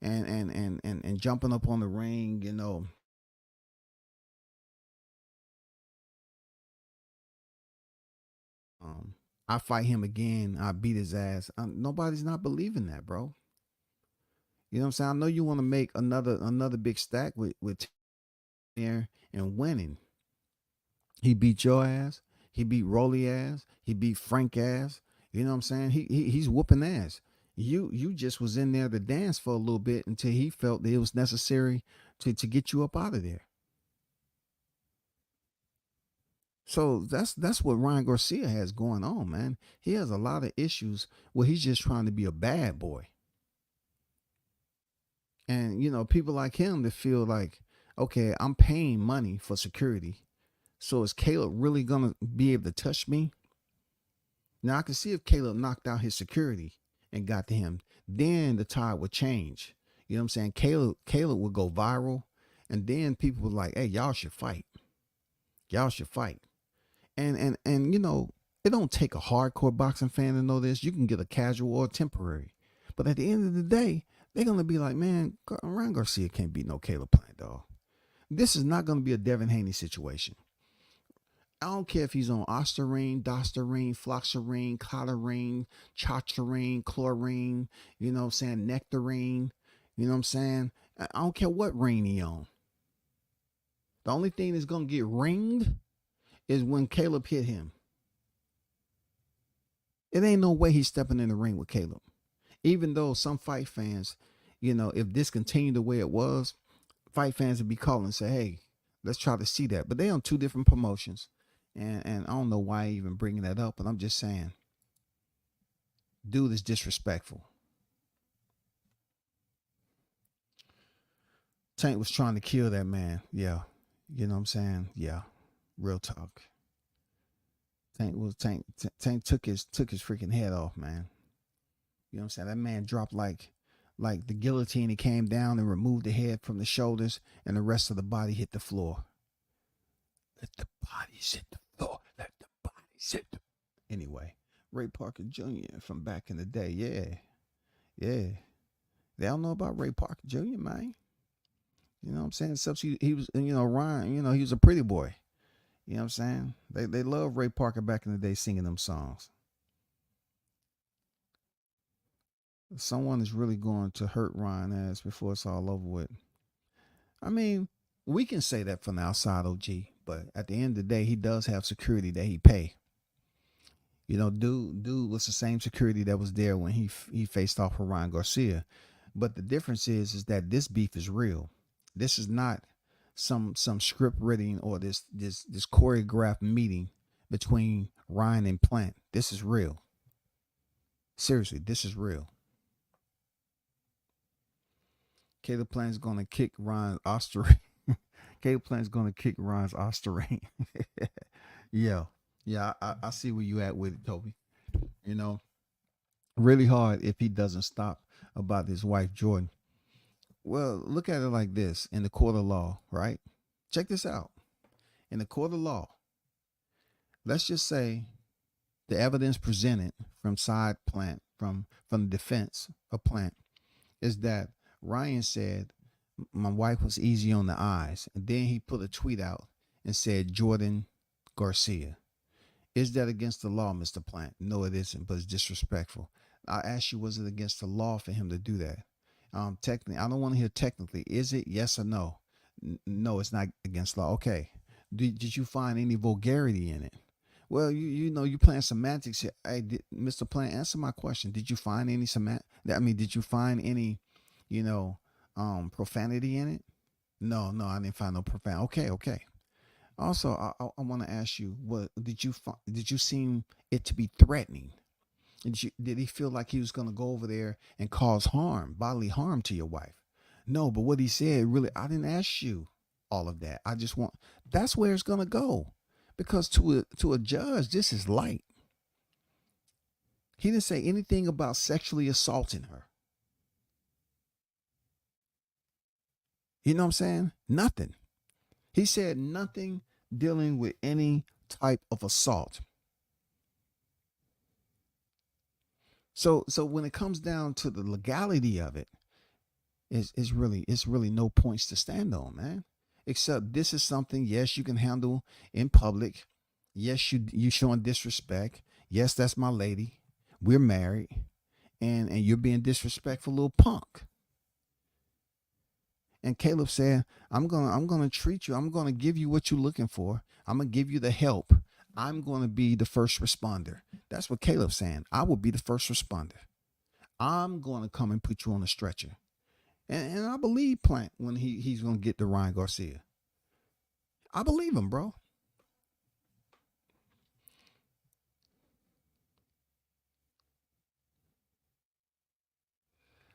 and jumping up on the ring, I fight him again, I beat his ass. Nobody's not believing that, bro. You know what I'm saying? I know you want to make another big stack with there and winning. He beat your ass. He beat Rolly ass. He beat Frank ass. You know what I'm saying? He's whooping ass. You just was in there to dance for a little bit until he felt that it was necessary to get you up out of there. So that's what Ryan Garcia has going on, man. He has a lot of issues where he's just trying to be a bad boy. And people like him that feel like, okay, I'm paying money for security. So is Caleb really gonna be able to touch me? Now I can see if Caleb knocked out his security and got to him, then the tide would change. You know what I'm saying? Caleb would go viral, and then people were like, hey, y'all should fight. Y'all should fight. And it don't take a hardcore boxing fan to know this. You can get a casual or temporary. But at the end of the day, they're gonna be like, man, Ryan Garcia can't beat no Caleb Plant, dog. This is not gonna be a Devin Haney situation. I don't care if he's on Ostarine, Dostarine, Floxarine, Clottarine, Chatrine, Chlorine, you know what I'm saying, Nectarine, you know what I'm saying? I don't care what ring he on. The only thing that's going to get ringed is when Caleb hit him. It ain't no way he's stepping in the ring with Caleb. Even though some fight fans, if this continued the way it was, fight fans would be calling and say, hey, let's try to see that. But they on two different promotions. And I don't know why I even bringing that up, but I'm just saying, dude is disrespectful. Tank was trying to kill that man. Yeah. You know what I'm saying? Yeah. Real talk. Tank took his freaking head off, man. You know what I'm saying? That man dropped like the guillotine. He came down and removed the head from the shoulders, and the rest of the body hit the floor. Let the bodies hit the floor. Let the bodies hit the... Anyway, Ray Parker Jr. from back in the day. Yeah. Yeah. They don't know about Ray Parker Jr., man. You know what I'm saying? Except he was, Ryan, he was a pretty boy. You know what I'm saying? They love Ray Parker back in the day singing them songs. Someone is really going to hurt Ryan ass before it's all over with. I mean, we can say that from the outside, OG, but at the end of the day, he does have security that he pay. Dude was the same security that was there when he faced off with Ryan Garcia. But the difference is that this beef is real. This is not some script reading or this choreographed meeting between Ryan and Plant. This is real. Seriously, this is real. Caleb Plant's gonna kick Ryan's Osterine. Caleb Plant's gonna kick Ryan's Osterine. Yeah. I see where you at with it, Toby. Really hard if he doesn't stop about his wife Jordan. Well, look at it like this: in the court of law, right? Check this out. In the court of law, let's just say the evidence presented from side Plant, from the defense of Plant, is that Ryan said my wife was easy on the eyes, and then he put a tweet out and said Jordan Garcia. Is that against the law, Mr. Plant? No, it isn't, but it's disrespectful. I asked you, was it against the law for him to do that? Technically, I don't want to hear technically. Is it yes or no? No, it's not against law. Okay. Did you find any vulgarity in it? Well, you playing semantics here. Hey, Mr. Plant, answer my question. Did you find any did you find any, you know, profanity in it? No, no, I didn't find no profanity. Okay, okay. Also, I want to ask you, what did you seem it to be threatening? Did he feel like he was going to go over there and cause harm, bodily harm to your wife? No, but what he said really, I didn't ask you all of that. I just want that's where it's going to go, because to a judge, this is light. He didn't say anything about sexually assaulting her. You know what I'm saying? Nothing. He said nothing dealing with any type of assault. So when it comes down to the legality of it, it's really no points to stand on, man. Except this is something, yes, you can handle in public. Yes, you showing disrespect. Yes, that's my lady. We're married, and you're being disrespectful, little punk. And Caleb said, I'm gonna treat you. I'm gonna give you what you're looking for. I'm gonna give you the help. I'm gonna be the first responder. That's what Caleb's saying. I will be the first responder. I'm gonna come and put you on a stretcher. And I believe Plant when he's gonna get to Ryan Garcia. I believe him, bro.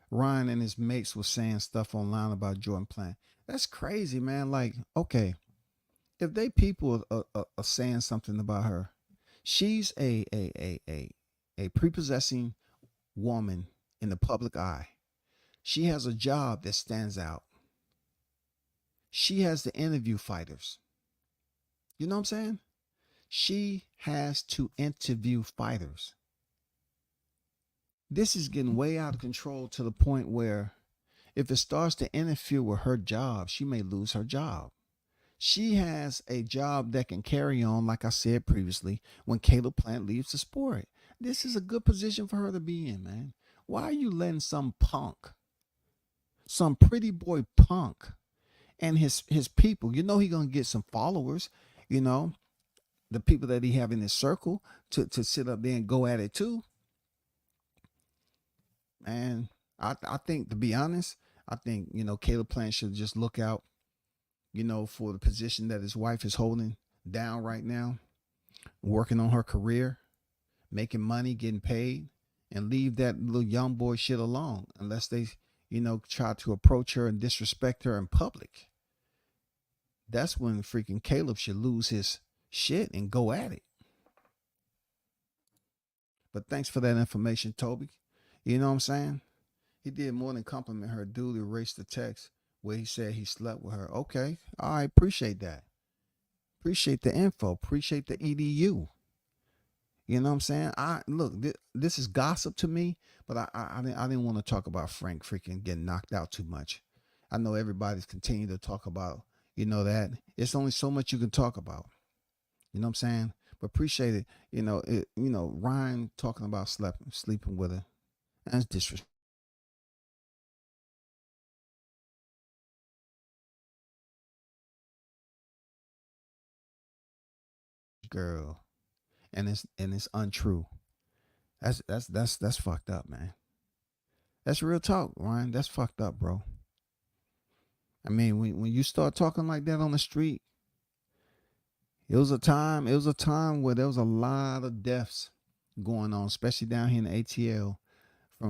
Ryan and his mates was saying stuff online about Jordan Plant. That's crazy, man. Like, okay, if they people are saying something about her, she's a prepossessing woman in the public eye. She has a job that stands out. She has to interview fighters. You know what I'm saying? She has to interview fighters. This is getting way out of control to the point where if it starts to interfere with her job, she may lose her job. She has a job that can carry on, like I said previously, when Caleb Plant leaves the sport. This is a good position for her to be in, man. Why are you letting some punk, some pretty boy punk, and his people, you know he gonna get some followers, you know, the people that he have in his circle to sit up there and go at it too. And I think, to be honest, I think, Caleb Plant should just look out, for the position that his wife is holding down right now, working on her career, making money, getting paid, and leave that little young boy shit alone unless they, try to approach her and disrespect her in public. That's when freaking Caleb should lose his shit and go at it. But thanks for that information, Toby. You know what I'm saying? He did more than compliment her. Dude erased the text where he said he slept with her. Okay. All right. Appreciate that. Appreciate the info. Appreciate the EDU. You know what I'm saying? Look, this is gossip to me, but I didn't want to talk about Frank freaking getting knocked out too much. I know everybody's continuing to talk about, that. It's only so much you can talk about. You know what I'm saying? But appreciate it. Ryan talking about sleeping with her. That's disrespectful. Girl. And it's untrue. That's fucked up, man. That's real talk, Ryan. That's fucked up, bro. I mean, when you start talking like that on the street, it was a time where there was a lot of deaths going on, especially down here in the ATL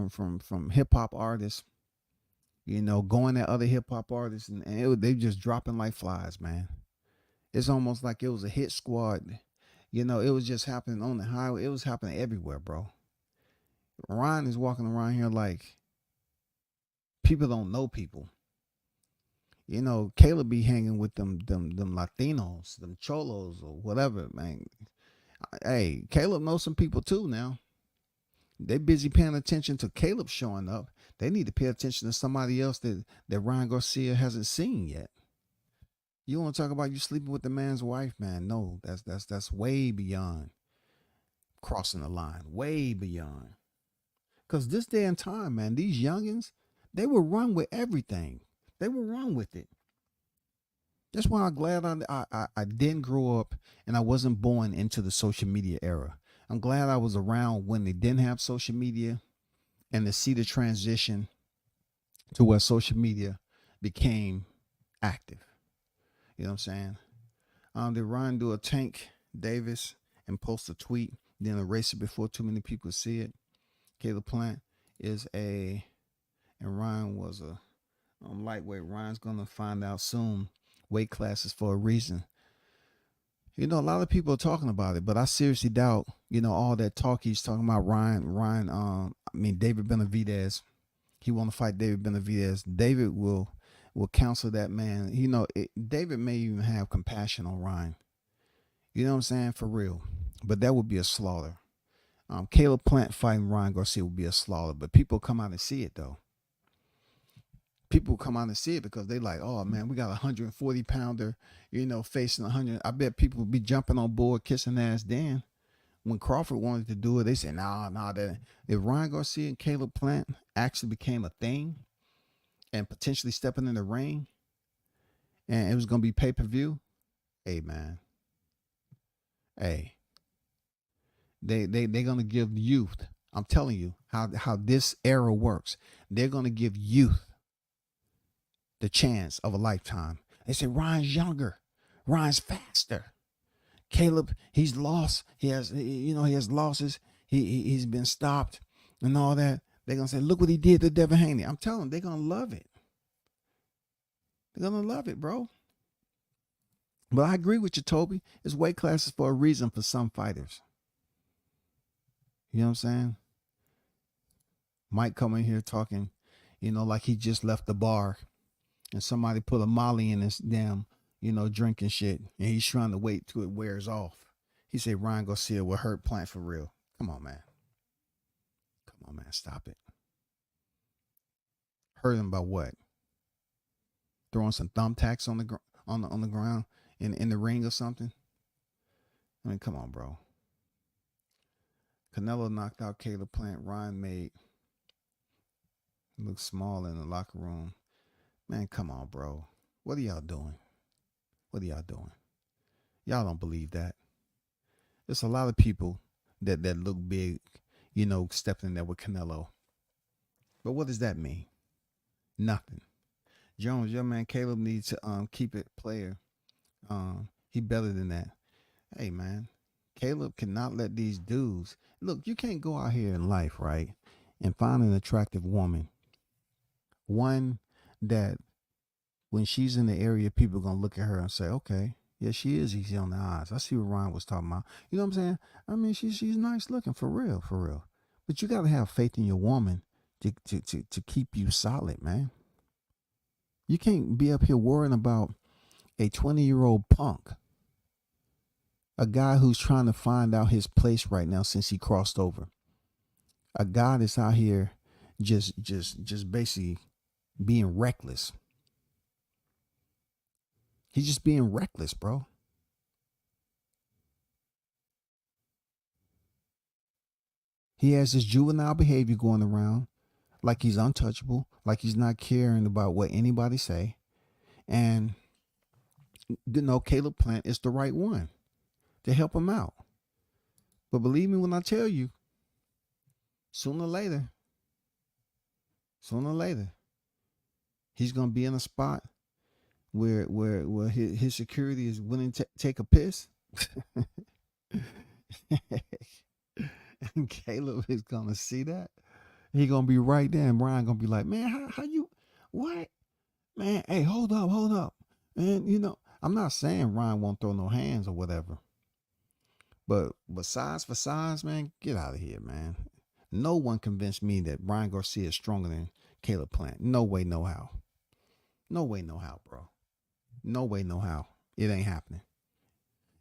from hip hop artists, going at other hip hop artists, and they just dropping like flies, man. It's almost like it was a hit squad. It was just happening on the highway. It was happening everywhere, bro. Ryan is walking around here like people don't know people. Caleb be hanging with them Latinos, them cholos or whatever, man. Hey, Caleb knows some people too now. They busy paying attention to Caleb showing up. They need to pay attention to somebody else that Ryan Garcia hasn't seen yet. You want to talk about you sleeping with the man's wife, man? No, that's way beyond crossing the line. Way beyond. Cause this day and time, man, these youngins, they will run with everything. They will run with it. That's why I'm glad I didn't grow up and I wasn't born into the social media era. I'm glad I was around when they didn't have social media and to see the transition to where social media became active. You know what I'm saying? Did Ryan do a Tank Davis and post a tweet, then erase it before too many people see it? Caleb Plant is and Ryan was a lightweight. Ryan's gonna find out soon. Weight classes for a reason. You know, a lot of people are talking about it, but I seriously doubt, all that talk he's talking about David Benavidez. He want to fight David Benavidez. David will counsel that man. David may even have compassion on Ryan. You know what I'm saying? For real. But that would be a slaughter. Caleb Plant fighting Ryan Garcia would be a slaughter. But people come out and see it, though. People come out and see it because they like, oh, man, we got a 140-pounder, facing 100. I bet people would be jumping on board, kissing ass then. When Crawford wanted to do it, they said, nah, that if Ryan Garcia and Caleb Plant actually became a thing and potentially stepping in the ring and it was going to be pay-per-view, hey, man, hey, they're going to give youth, I'm telling you how this era works. They're going to give youth the chance of a lifetime. They say Ryan's younger, Ryan's faster. Caleb, he's lost. He has losses. He's been stopped and all that. They're gonna say, look what he did to Devin Haney. I'm telling them, they're gonna love it. They're gonna love it, bro. But I agree with you, Toby. It's weight classes for a reason for some fighters. You know what I'm saying? Mike coming here talking, like he just left the bar and somebody put a Molly in his damn drinking shit, and he's trying to wait till it wears off. He said Ryan Garcia will hurt Plant for real. Come on, man. Stop it. Hurt him by what? Throwing some thumbtacks on the ground in the ring or something? I mean, come on, bro. Canelo knocked out Caleb Plant. Ryan made look small in the locker room. Man, come on, bro. What are y'all doing? Y'all don't believe that. There's a lot of people that look big, stepping in there with Canelo. But what does that mean? Nothing. Jones, your man Caleb needs to keep it player. He better than that. Hey, man, Caleb cannot let these dudes. Look, you can't go out here in life, right, and find an attractive woman. One that when she's in the area, people are going to look at her and say, okay, yeah, she is easy on the eyes. I see what Ryan was talking about. You know what I'm saying? I mean, she's nice looking, for real. But you got to have faith in your woman to keep you solid, man. You can't be up here worrying about a 20-year-old punk, a guy who's trying to find out his place right now since he crossed over. A guy that's out here just basically being reckless. He's just being reckless, bro. He has this juvenile behavior going around, like he's untouchable, like he's not caring about what anybody say. And, Caleb Plant is the right one to help him out. But believe me when I tell you, sooner or later, he's going to be in a spot where his security is willing to take a piss. And Caleb is going to see that. He going to be right there, and Brian going to be like, man, how you, what? Man, hey, hold up. And, I'm not saying Ryan won't throw no hands or whatever. But size for size, man, get out of here, man. No one convinced me that Ryan Garcia is stronger than Caleb Plant. No way, no how. No way, no how, bro. No way, no how. It ain't happening.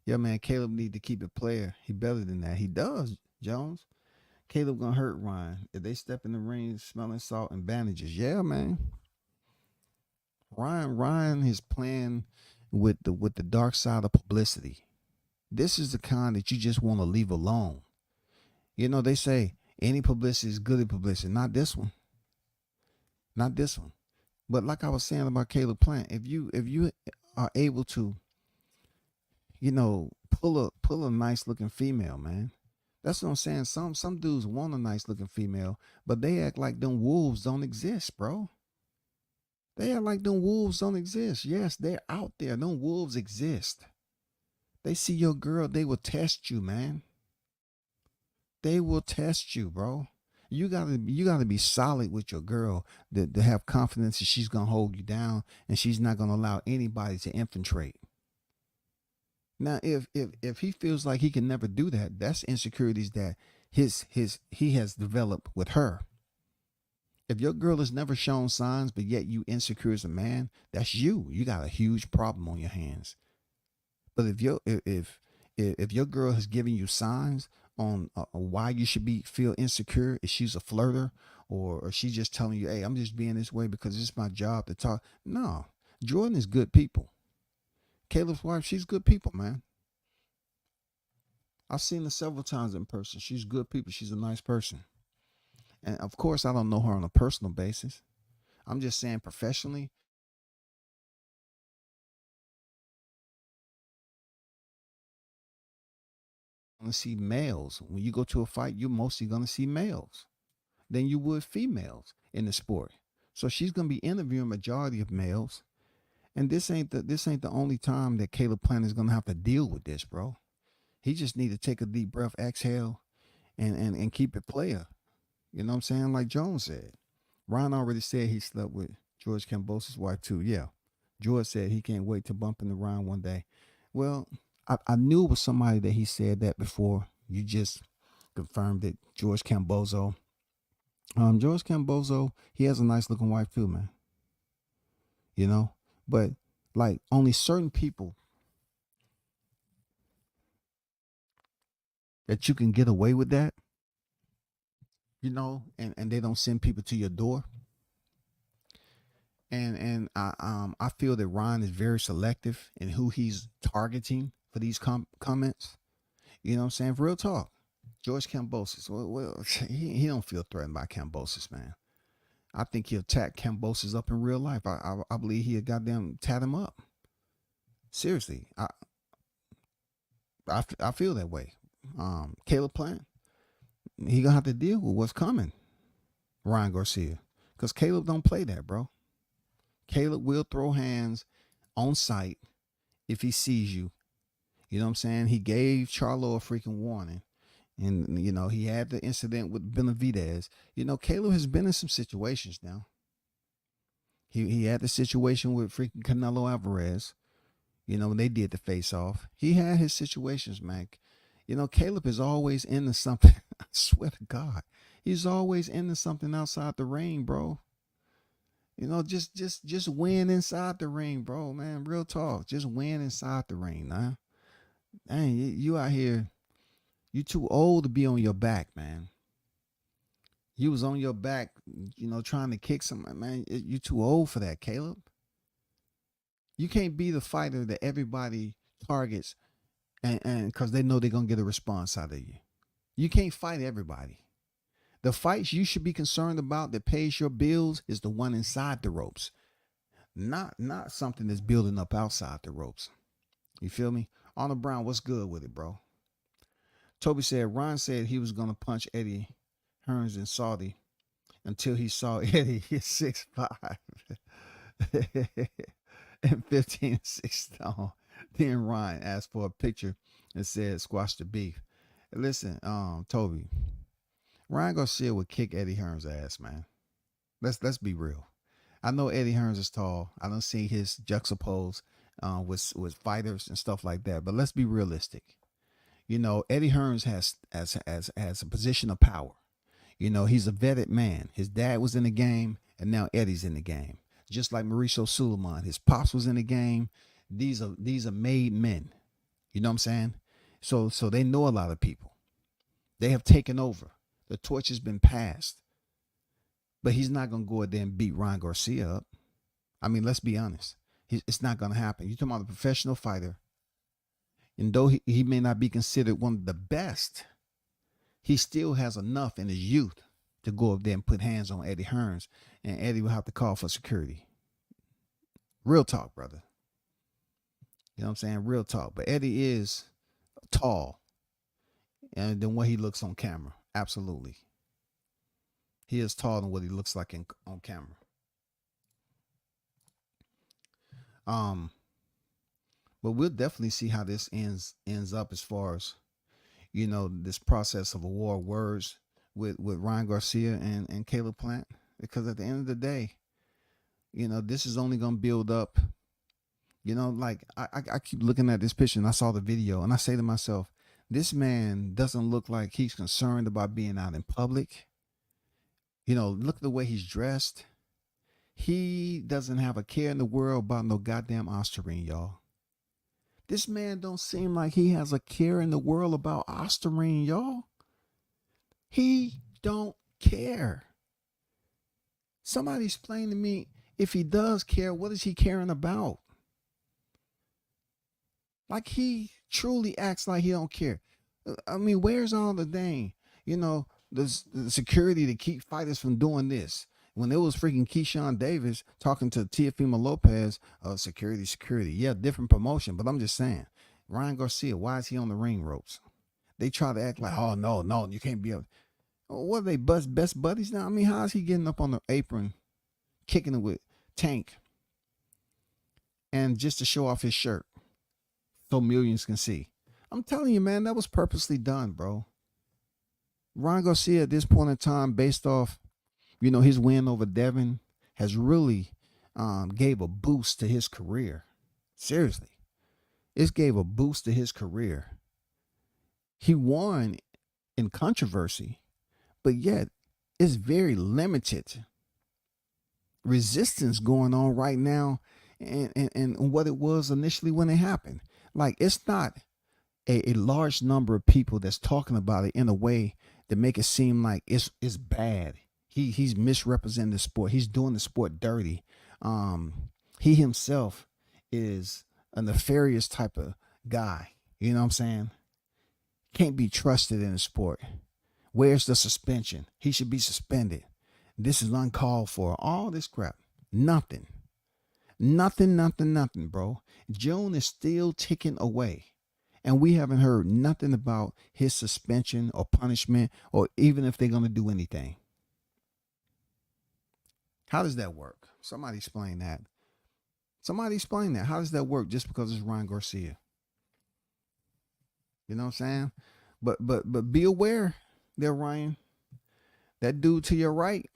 Yeah, man, Caleb need to keep it player. He better than that. He does, Jones. Caleb gonna hurt Ryan. If they step in the ring smelling salt and bandages, yeah, man. Ryan is playing with the dark side of publicity. This is the kind that you just want to leave alone. You know, they say any publicity is good publicity. Not this one. Not this one. But like I was saying about Caleb Plant, if you are able to, pull a nice looking female, man. That's what I'm saying. Some dudes want a nice looking female, but they act like them wolves don't exist, bro. They act like them wolves don't exist. Yes, they're out there. Them wolves exist. They see your girl, they will test you, man. They will test you, bro. You gotta be solid with your girl to have confidence that she's gonna hold you down and she's not gonna allow anybody to infiltrate. Now, if he feels like he can never do that, that's insecurities that he has developed with her. If your girl has never shown signs, but yet you insecure as a man, that's you. You got a huge problem on your hands. But if your girl has given you signs on why you should feel insecure, if she's a flirter or she's just telling you, hey, I'm just being this way because it's my job to talk. No, Jordan is good people. Caleb's wife, she's good people, man. I've seen her several times in person. She's good people. She's a nice person. And of course, I don't know her on a personal basis. I'm just saying professionally. Going to see males. When you go to a fight, you're mostly going to see males than you would females in the sport. So she's going to be interviewing majority of males. And this ain't the only time that Caleb Plant is going to have to deal with this, bro. He just need to take a deep breath, exhale, and keep it player. You know what I'm saying? Like Jones said. Ron already said he slept with George Kambosos' wife too. Yeah. George said he can't wait to bump into Ron one day. Well, I knew it was somebody that he said that before. You just confirmed it. George Kambosos. George Kambosos, he has a nice looking wife too, man. You know? But like only certain people that you can get away with that, and they don't send people to your door. And I feel that Ron is very selective in who he's targeting for these comments. You know what I'm saying? For real talk. George Kambosos. Well, he don't feel threatened by Kambosos, man. I think he'll attack Kambosos up in real life. I believe he'll goddamn tat him up. Seriously. I feel that way. Caleb Plant, he gonna have to deal with what's coming. Ryan Garcia. Because Caleb don't play that, bro. Caleb will throw hands on sight if he sees you. You know what I'm saying? He gave Charlo a freaking warning. And, he had the incident with Benavidez. Caleb has been in some situations now. He had the situation with freaking Canelo Alvarez. When they did the face off. He had his situations, man. Caleb is always into something. I swear to God. He's always into something outside the ring, bro. Just win inside the ring, bro, man. Real talk. Just win inside the ring, man. Dang, you out here. You too old to be on your back, man. You was on your back, trying to kick somebody, man. You too old for that, Caleb. You can't be the fighter that everybody targets and because they know they're going to get a response out of you. You can't fight everybody. The fights you should be concerned about that pays your bills is the one inside the ropes. Not something that's building up outside the ropes. You feel me? Arnold Brown, what's good with it, bro? Toby said, Ron said he was going to punch Eddie Hearns in Saudi until he saw Eddie hit 6'5". and 15 6 stone. Then Ryan asked for a picture and said, squash the beef. Listen, Toby, Ryan Garcia would kick Eddie Hearns' ass, man. Let's be real. I know Eddie Hearns is tall. I don't see his juxtaposed with fighters and stuff like that. But let's be realistic. Eddie Hearns has a position of power. He's a vetted man. His dad was in the game, and now Eddie's in the game. Just like Mauricio Suleiman, his pops was in the game. These are made men. You know what I'm saying? So they know a lot of people. They have taken over. The torch has been passed. But he's not gonna go out there and beat Ryan Garcia up. I mean, let's be honest. It's not going to happen. You're talking about a professional fighter. And though he may not be considered one of the best, he still has enough in his youth to go up there and put hands on Eddie Hearns. And Eddie will have to call for security. Real talk, brother. You know what I'm saying? Real talk. But Eddie is tall and than what he looks on camera. Absolutely. He is taller than what he looks like on camera. But we'll definitely see how this ends up as far as, you know, this process of a war of words with Ryan Garcia and Caleb Plant. Because at the end of the day, you know, this is only going to build up. You know, like I keep looking at this picture and I saw the video and I say to myself, this man doesn't look like he's concerned about being out in public. You know, look at the way he's dressed. He doesn't have a care in the world about no goddamn Ostarine, y'all. This man don't seem like he has a care in the world about Ostarine, y'all. He don't care. Somebody explain to me, if he does care, what is he caring about? Like, he truly acts like he don't care. I mean, where's all the dang, you know, the security to keep fighters from doing this? When it was freaking Keyshawn Davis talking to Teofimo Lopez, security. Yeah, different promotion, but I'm just saying, Ryan Garcia, why is he on the ring ropes? They try to act like, oh, no, you can't be up. What are they, best buddies now? I mean, how is he getting up on the apron, kicking it with Tank, and just to show off his shirt so millions can see? I'm telling you, man, that was purposely done, bro. Ryan Garcia at this point in time, based off, you know, his win over Devin, has really gave a boost to his career. Seriously. It gave a boost to his career. He won in controversy, but yet it's very limited resistance going on right now and what it was initially when it happened. Like, it's not a large number of people that's talking about it in a way that make it seem like it's bad. He's misrepresenting the sport. He's doing the sport dirty. He himself is a nefarious type of guy. You know what I'm saying? Can't be trusted in the sport. Where's the suspension? He should be suspended. This is uncalled for. All this crap. Nothing, bro. June is still ticking away. And we haven't heard nothing about his suspension or punishment, or even if they're going to do anything. How does that work? Somebody explain that. How does that work just because it's Ryan Garcia? You know what I'm saying? But be aware there, Ryan. That dude to your right,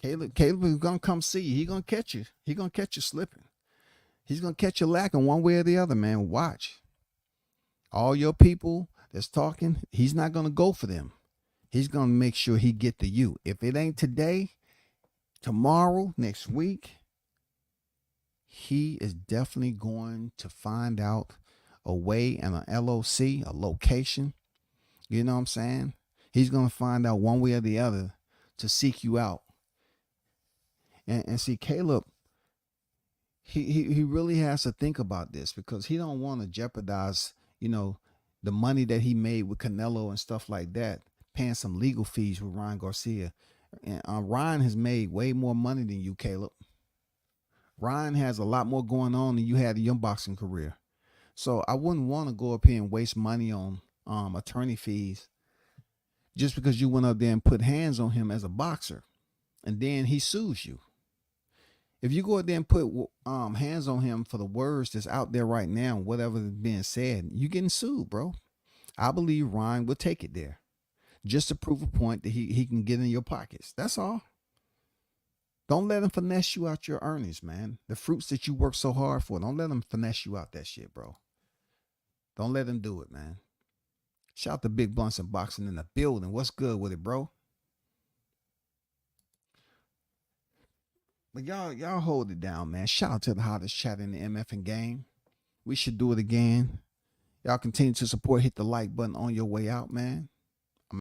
Caleb is going to come see you. He's going to catch you. He's going to catch you slipping. He's going to catch you lacking one way or the other, man. Watch. All your people that's talking, he's not going to go for them. He's going to make sure he get to you. If it ain't today, tomorrow, next week, he is definitely going to find out a way and an LOC, a location. You know what I'm saying? He's going to find out one way or the other to seek you out. And see, Caleb, he really has to think about this, because he don't want to jeopardize, you know, the money that he made with Canelo and stuff like that, paying some legal fees with Ryan Garcia. And Ryan has made way more money than you, Caleb. Ryan has a lot more going on than you had in your boxing career. So I wouldn't want to go up here and waste money on attorney fees just because you went up there and put hands on him as a boxer, and then he sues you. If you go out there and put hands on him for the words that's out there right now, whatever is being said, you're getting sued, bro. I believe Ryan will take it there just to prove a point that he can get in your pockets. That's all. Don't let him finesse you out your earnings, man. The fruits that you work so hard for, don't let him finesse you out that shit, bro. Don't let him do it, man. Shout out to Big Blunts and Boxing in the building. What's good with it, bro? But y'all hold it down, man. Shout out to the hottest chat in the MF game. We should do it again. Y'all continue to support. Hit the like button on your way out, man.